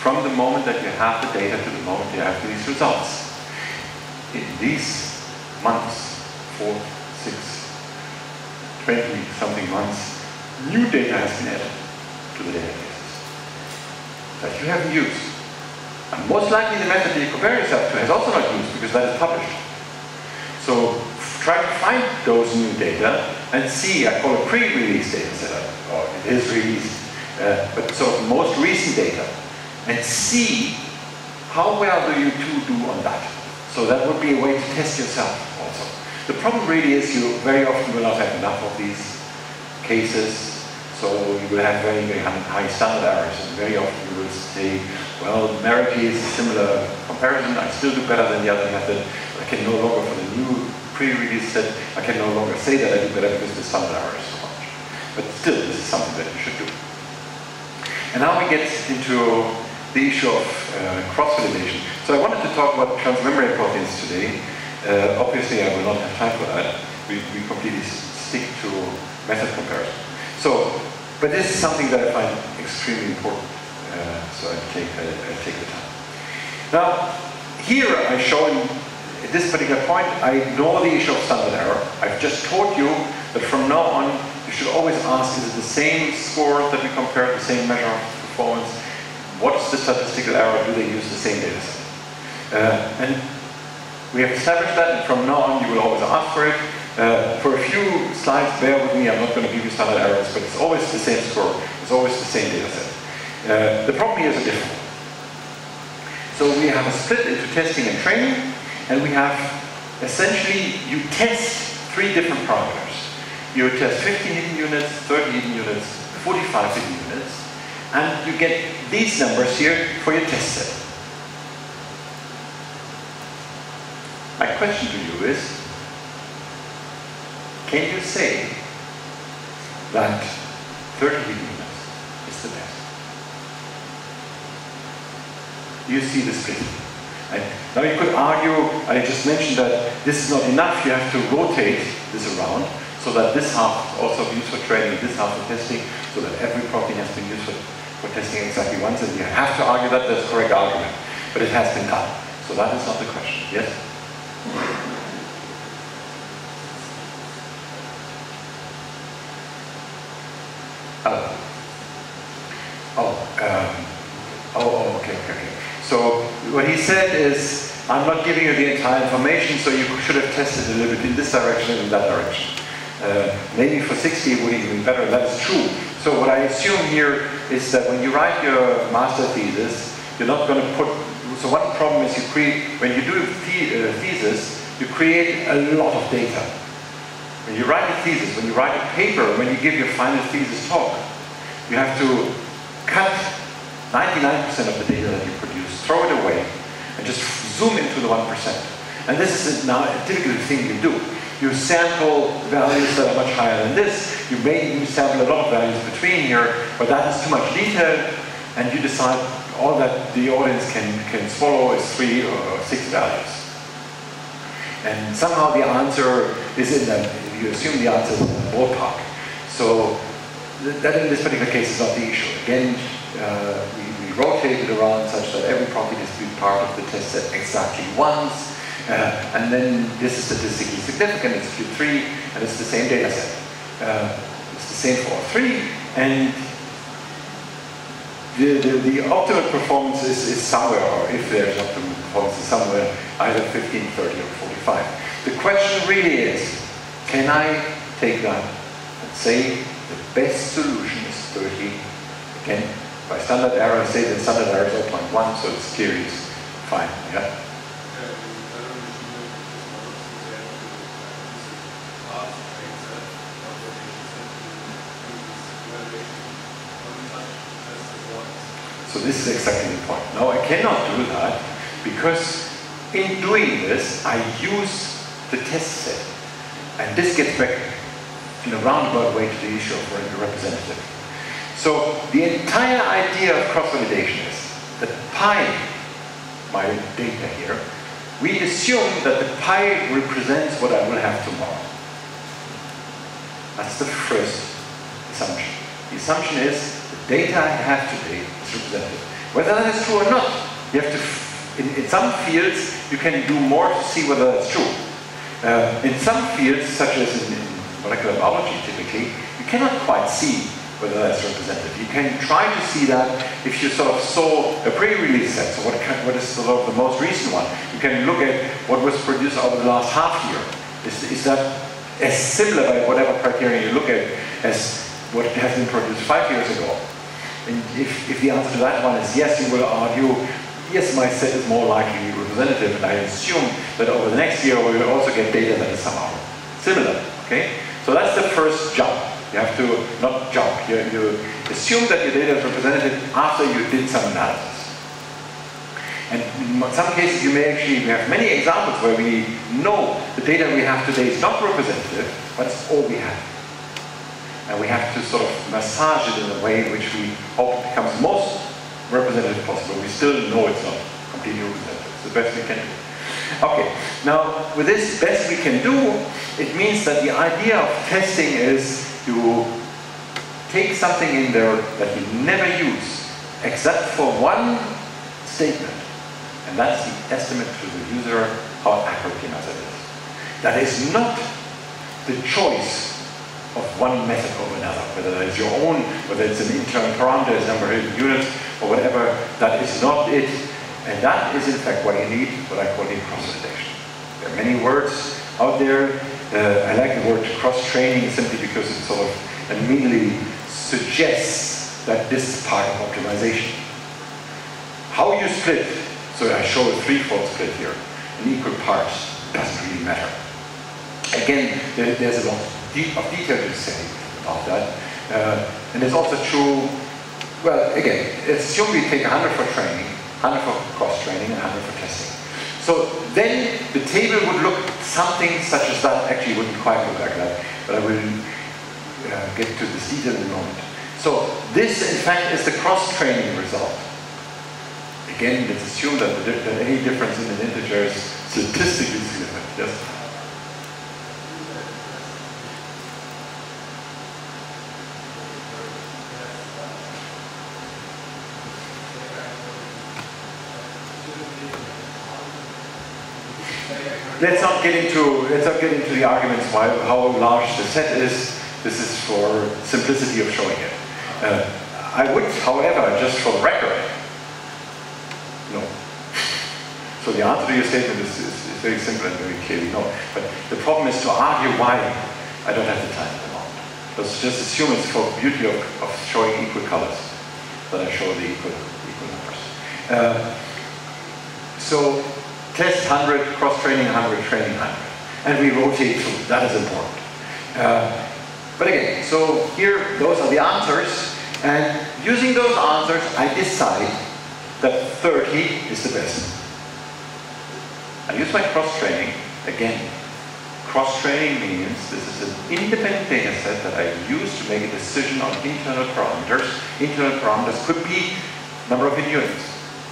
from the moment that you have the data to the moment you have these results. In these months, 4, 6, 20-something months, new data has been added to the databases that you haven't used. And most likely the method that you compare yourself to has also not used because that is published. So try to find those new data and see, I call it pre-release data set, or it is released, but sort of most recent data, and see how well do you two do on that. So that would be a way to test yourself also. The problem really is you very often will not have enough of these cases, so you will have very, very high standard errors, and very often you will say, well, numerically is a similar comparison. I still do better than the other method. I can no longer, for the new pre-release set, I can no longer say that I do better because the standard error is so much. But still, this is something that you should do. And now we get into the issue of cross-validation. So I wanted to talk about transmembrane proteins today. Obviously, I will not have time for that. We completely stick to method comparison. So, but this is something that I find extremely important. So I take the time. Now, here I show at this particular point, I ignore the issue of standard error. I've just told you that from now on, you should always ask, is it the same score that we compare, the same measure of performance? What's the statistical error? Do they use the same data set? And we have established that, and from now on, you will always ask for it. For a few slides, bear with me, I'm not going to give you standard errors, but it's always the same score. It's always the same data set. The problem here is a different one. So we have a split into testing and training, and we have essentially, you test 3 different parameters. You test 15 hidden units, 30 hidden units, 45 hidden units, and you get these numbers here for your test set. My question to you is, can you say that 30 hidden units is the best? You see the split. And now you could argue, I just mentioned that this is not enough, you have to rotate this around so that this half is also used for training, this half for testing, so that every protein has been used for testing exactly once, and you have to argue that that's the correct argument. But it has been done. So that is not the question. Yes? Okay. So what he said is, I'm not giving you the entire information, so you should have tested a little bit in this direction and in that direction. Maybe for 60 it would even be better, that's true. So what I assume here is that when you write your master thesis, you're not going to put, so one problem is when you do a thesis, you create a lot of data. When you write a thesis, when you write a paper, when you give your final thesis talk, you have to cut 99% of the data that you produce, throw it away, and just zoom into the 1%. And this is now a typical thing you do. You sample values that are much higher than this. You may even sample a lot of values between here, but that is too much detail, and you decide all that the audience can swallow is 3 or 6 values. And somehow the answer is in that, you assume the answer is in the ballpark. So that in this particular case is not the issue. Again, we rotate it around such that every property is to be part of the test set exactly once. And then this is statistically significant, it's Q3, and it's the same data set. It's the same for all 3, and the optimal performance is somewhere, or if there's optimal performance, is somewhere either 15, 30, or 45. The question really is, can I take that and say the best solution is 30? Again, by standard error, I say that standard error is 0.1, so it's clearly fine. Yeah? So this is exactly the point. No, I cannot do that because in doing this, I use the test set. And this gets back in a roundabout way to the issue of a representative. So the entire idea of cross-validation is that pi, my data here, we assume that the pi represents what I will have tomorrow. That's the first assumption. The assumption is the data I have today is representative. Whether that is true or not, you have to, in some fields, you can do more to see whether that's true. In some fields, such as in molecular biology typically, you cannot quite see whether that's representative. You can try to see that if you sort of saw a pre-release set, so what is sort of the most recent one. You can look at what was produced over the last half year. Is that as similar by whatever criteria you look at as what has been produced 5 years ago? And if the answer to that one is yes, you will argue, yes, my set is more likely to be representative, and I assume that over the next year we will also get data that is somehow similar, okay? So that's the first jump. You have to not jump. You assume that your data is representative after you did some analysis. And in some cases we have many examples where we know the data we have today is not representative, but it's all we have. And we have to sort of massage it in a way in which we hope it becomes most representative possible. We still know it's not completely representative. It's the best we can do. Okay, now with this best we can do, it means that the idea of testing is you take something in there that you never use, except for one statement. And that's the estimate to the user how accurate your method is. That is not the choice of one method over another, whether that is your own, whether it's an internal parameter, it's number of units, or whatever. That is not it. And that is in fact what you need, what I call the cross-validation. There are many words out there. I like the word cross-training simply because it sort of immediately suggests that this is part of optimization. How you split, so I show a threefold split here, in equal parts, doesn't really matter. Again, there's a lot of detail to say about that. And it's also true, well, again, assume we take 100 for training, 100 for cross-training, and 100 for testing. So then the table would look something such as that. Actually, it wouldn't quite look like that, but I will get to this detail in a moment. So this, in fact, is the cross-training result. Again, let's assume that any difference in an integer is statistically significant. Yes? Let's not get into the arguments how large the set is. This is for simplicity of showing it. I would, however, just for the record, no. So the answer to your statement is very simple and very clearly no. But the problem is to argue why. I don't have the time at the moment. Let's just assume it's for the beauty of showing equal colors that I show the equal numbers. So test 100, cross-training 100, training 100. And we rotate through. That is important. But again, so here, those are the answers. And using those answers, I decide that 30 is the best. I use my cross-training. Again, cross-training means this is an independent data set that I use to make a decision on internal parameters. Internal parameters could be number of units.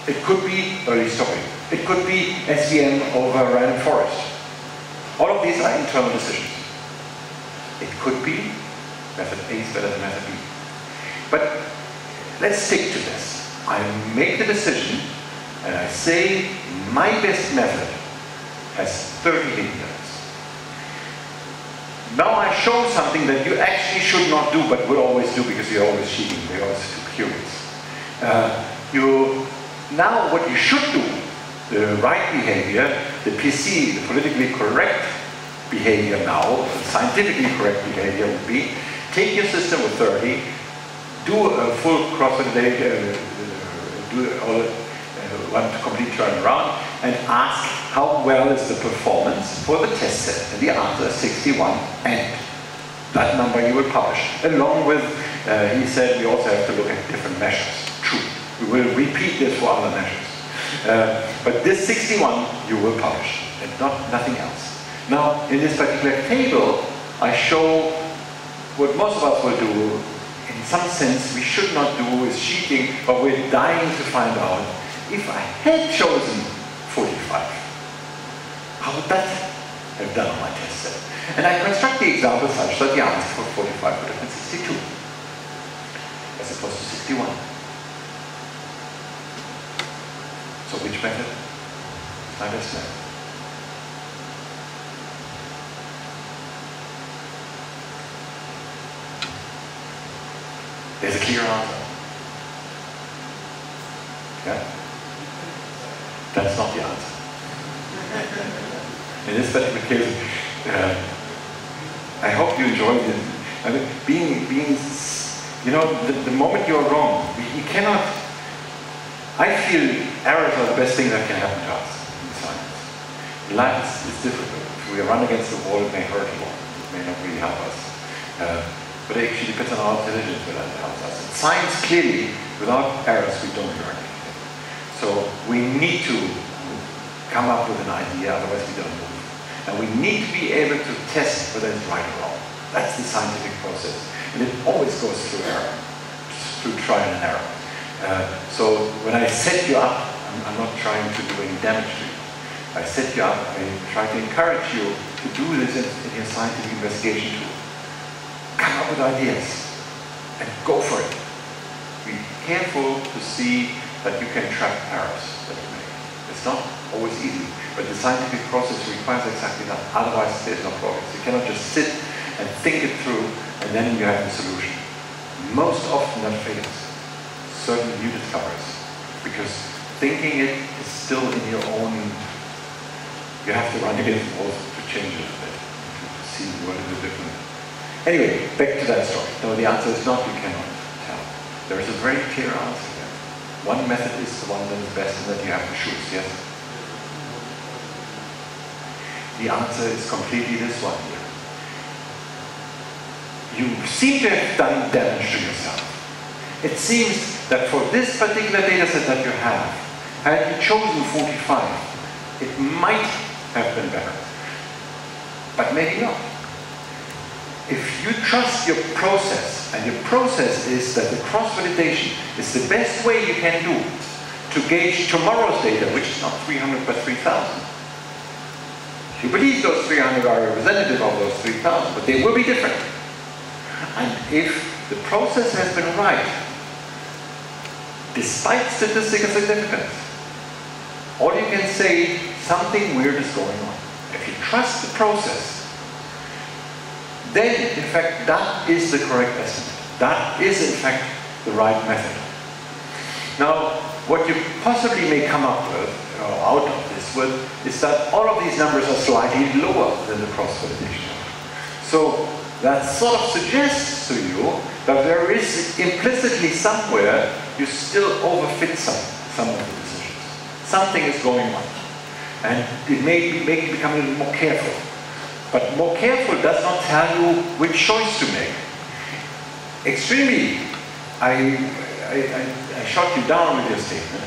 It could be early stopping. It could be SVM over random forest. All of these are internal decisions. It could be method A is better than method B. But let's stick to this. I make the decision and I say my best method has 30 hidden units. Now I show something that you actually should not do but will always do because you're always cheating, you're always too curious. Now what you should do, the right behavior, the PC, the politically correct behavior now, the scientifically correct behavior would be, take your system with 30, do a full cross-validation, do one complete turnaround, and ask how well is the performance for the test set. And the answer is 61, and that number you will publish. Along with, he said, we also have to look at different measures. True. We will repeat this for other measures. But this 61 you will publish, and nothing else. Now, in this particular table, I show what most of us will do. In some sense, we should not do is cheating, but we're dying to find out if I had chosen 45. How would that have done on my test set? And I construct the example such that the answer for 45 would have been 62, as opposed to 61. So which method is my best method? There's a clear answer. Yeah? That's not the answer. In this particular case, I hope you enjoyed it. I mean, being, you know, the moment you're wrong, we cannot. I feel errors are the best thing that can happen to us in science. Life is difficult. If we run against the wall, it may hurt a lot. It may not really help us. But it actually depends on our intelligence whether it helps us. In science, clearly, without errors, we don't learn anything. So we need to come up with an idea, otherwise we don't move. And we need to be able to test whether it's right or wrong. That's the scientific process. And it always goes through error, through trial and error. So when I set you up, I'm not trying to do any damage to you. I set you up, I try to encourage you to do this in your scientific investigation too. Come up with ideas and go for it. Be careful to see that you can trap errors that you make. It's not always easy, but the scientific process requires exactly that. Otherwise, there's no progress. You cannot just sit and think it through, and then you have the solution. Most often that fails. Certain new discoveries. Because thinking it is still in your own, you have to run against the walls to change it a bit, to see what is different. Anyway, back to that story. No, the answer is not, you cannot tell. There is a very clear answer here. One method is the one that is best and that you have to choose, yes? The answer is completely this one here. You seem to have done damage to yourself. It seems that for this particular data set that you have, had you chosen 45, it might have been better. But maybe not. If you trust your process, and your process is that the cross-validation is the best way you can do to gauge tomorrow's data, which is not 300 but 3,000. You believe those 300 are representative of those 3,000, but they will be different. And if the process has been right, despite statistical significance, all you can say, something weird is going on. If you trust the process, then in fact that is the correct estimate. That is in fact the right method. Now, what you possibly may come up with, or out of this with, is that all of these numbers are slightly lower than the cross-validation. So that sort of suggests to you that there is implicitly somewhere you still overfit some of the decisions. Something is going on. And it may make you become a little more careful. But more careful does not tell you which choice to make. Extremely, I shot you down with your statement.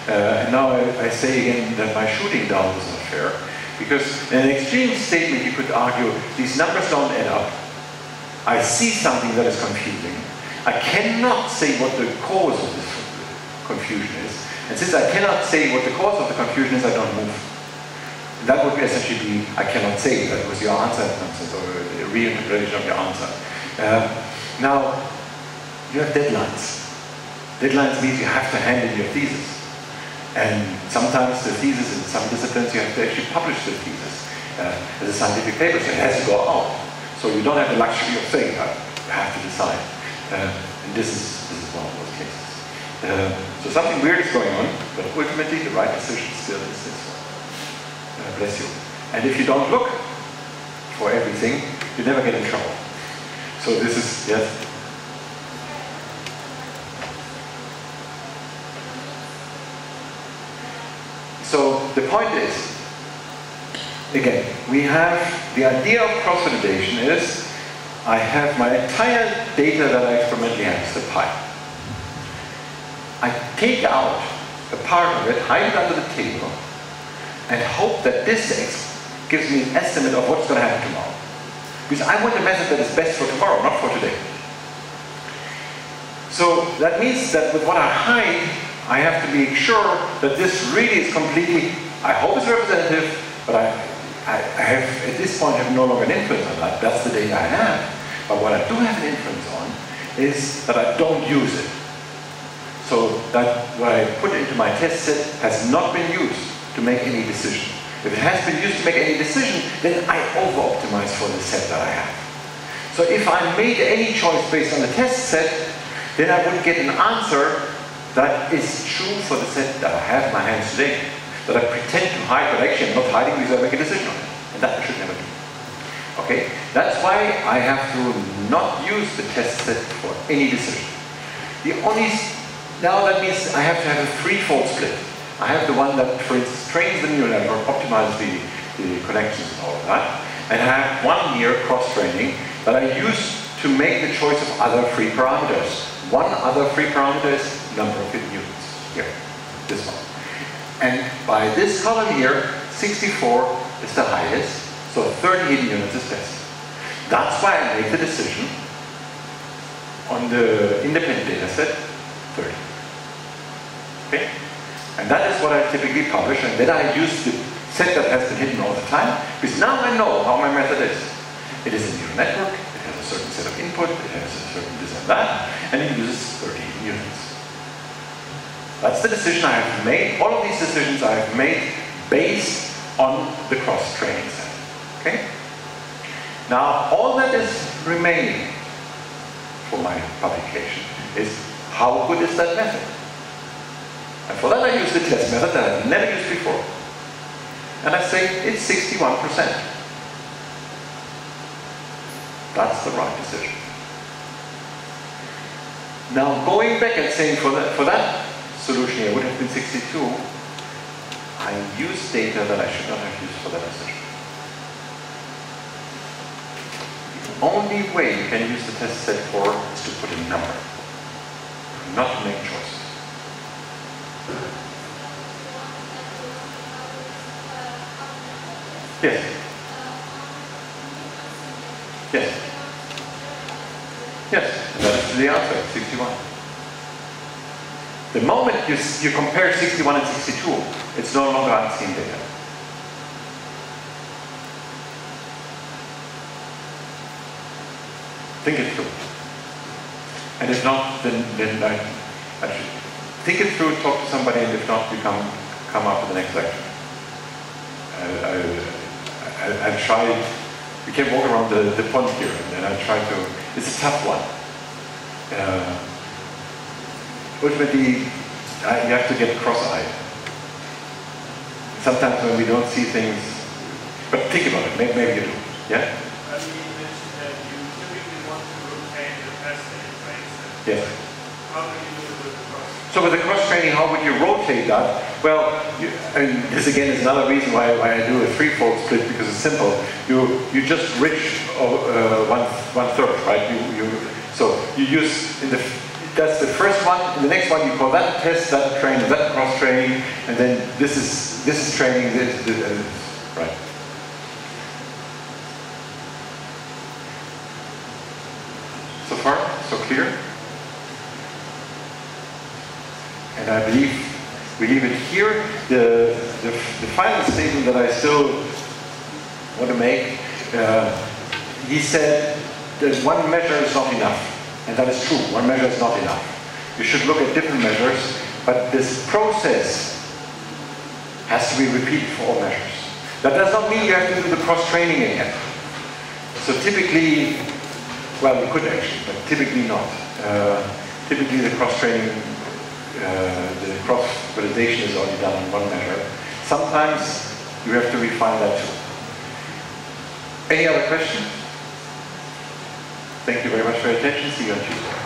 And now I say again that my shooting down was not fair. Because in an extreme statement you could argue, these numbers don't add up. I see something that is confusing. I cannot say what the cause of this confusion is. And since I cannot say what the cause of the confusion is, I don't move. And that would be essentially, I cannot say that was your answer, nonsense, or a reinterpretation of your answer. Now, you have deadlines. Deadlines means you have to hand in your thesis. And sometimes the thesis in some disciplines you have to actually publish the thesis as a scientific paper, so it has to go out. So you don't have the luxury of saying that. You have to decide. And this is one of those cases. So something weird is going on, but ultimately the right decision still is this one. Bless you. And if you don't look for everything, you never get in trouble. So this is, yes. So the point is, again, we have the idea of cross-validation is I have my entire data that I experimentally have, is the pi. I take out a part of it, hide it under the table, and hope that this gives me an estimate of what's going to happen tomorrow. Because I want a method that is best for tomorrow, not for today. So that means that with what I hide, I have to be sure that this really is completely, I hope it's representative, but I have, at this point, have no longer an influence on that. That's the data I have. But what I do have an influence on is that I don't use it. So that what I put into my test set has not been used to make any decision. If it has been used to make any decision, then I over-optimize for the set that I have. So if I made any choice based on the test set, then I would get an answer that is true for the set that I have in my hands today. That I pretend to hide, but actually I'm not hiding because I make a decision on it. And that I should never do. Okay? That's why I have to not use the test set for any decision. Now that means I have to have a threefold split. I have the one that, for instance, trains the neural network, optimizes the connections and all of that. And I have one here, cross-training, that I use to make the choice of other free parameters. One other free parameter is number of hidden units. Here, this one. And by this column here, 64 is the highest, so 30 hidden units is best. That's why I make the decision on the independent data set, 30. Okay? And that is what I typically publish, and then I use the set that has been hidden all the time, because now I know how my method is. It is a neural network, it has a certain set of input, it has a certain this and that, and it uses 30 hidden units. That's the decision I have made. All of these decisions I have made based on the cross-training set. Okay? Now, all that is remaining for my publication is how good is that method? And for that I use the test method that I've never used before. And I say it's 61%. That's the right decision. Now going back and saying for that solution here would have been 62, I use data that I should not have used for that decision. The only way you can use the test set for is to put a number, not to make choices. Yes. Yes. Yes, and that is the answer, 61. The moment you compare 61 and 62, it's no longer unseen data. Think it through. And if not, then I should think it through, talk to somebody, and if not, you come after the next lecture. I've tried, we can walk around the pond here, and I try to, it's a tough one. Ultimately, you have to get cross-eyed. Sometimes when we don't see things, but think about it, maybe you do, yeah? You mentioned that you typically want to rotate the test data, right? Yes. How do you do it with the cross? So with the cross-training, how would you rotate that? Well, and this again is another reason why I do a threefold split, because it's simple. You just reach one third, right? So you use that's the first one. In the next one, you call that test, that training, that cross-training, and then this is training. This right. So far, so clear. And I believe we leave it here. The final statement that I still want to make, he said that one measure is not enough. And that is true, one measure is not enough. You should look at different measures, but this process has to be repeated for all measures. That does not mean you have to do the cross-training again. So typically, well, you could actually, but typically not. Typically the cross-training, the cross-validation is only done in one measure. Sometimes you have to refine that too. Any other questions? Thank you very much for your attention. See you on Tuesday.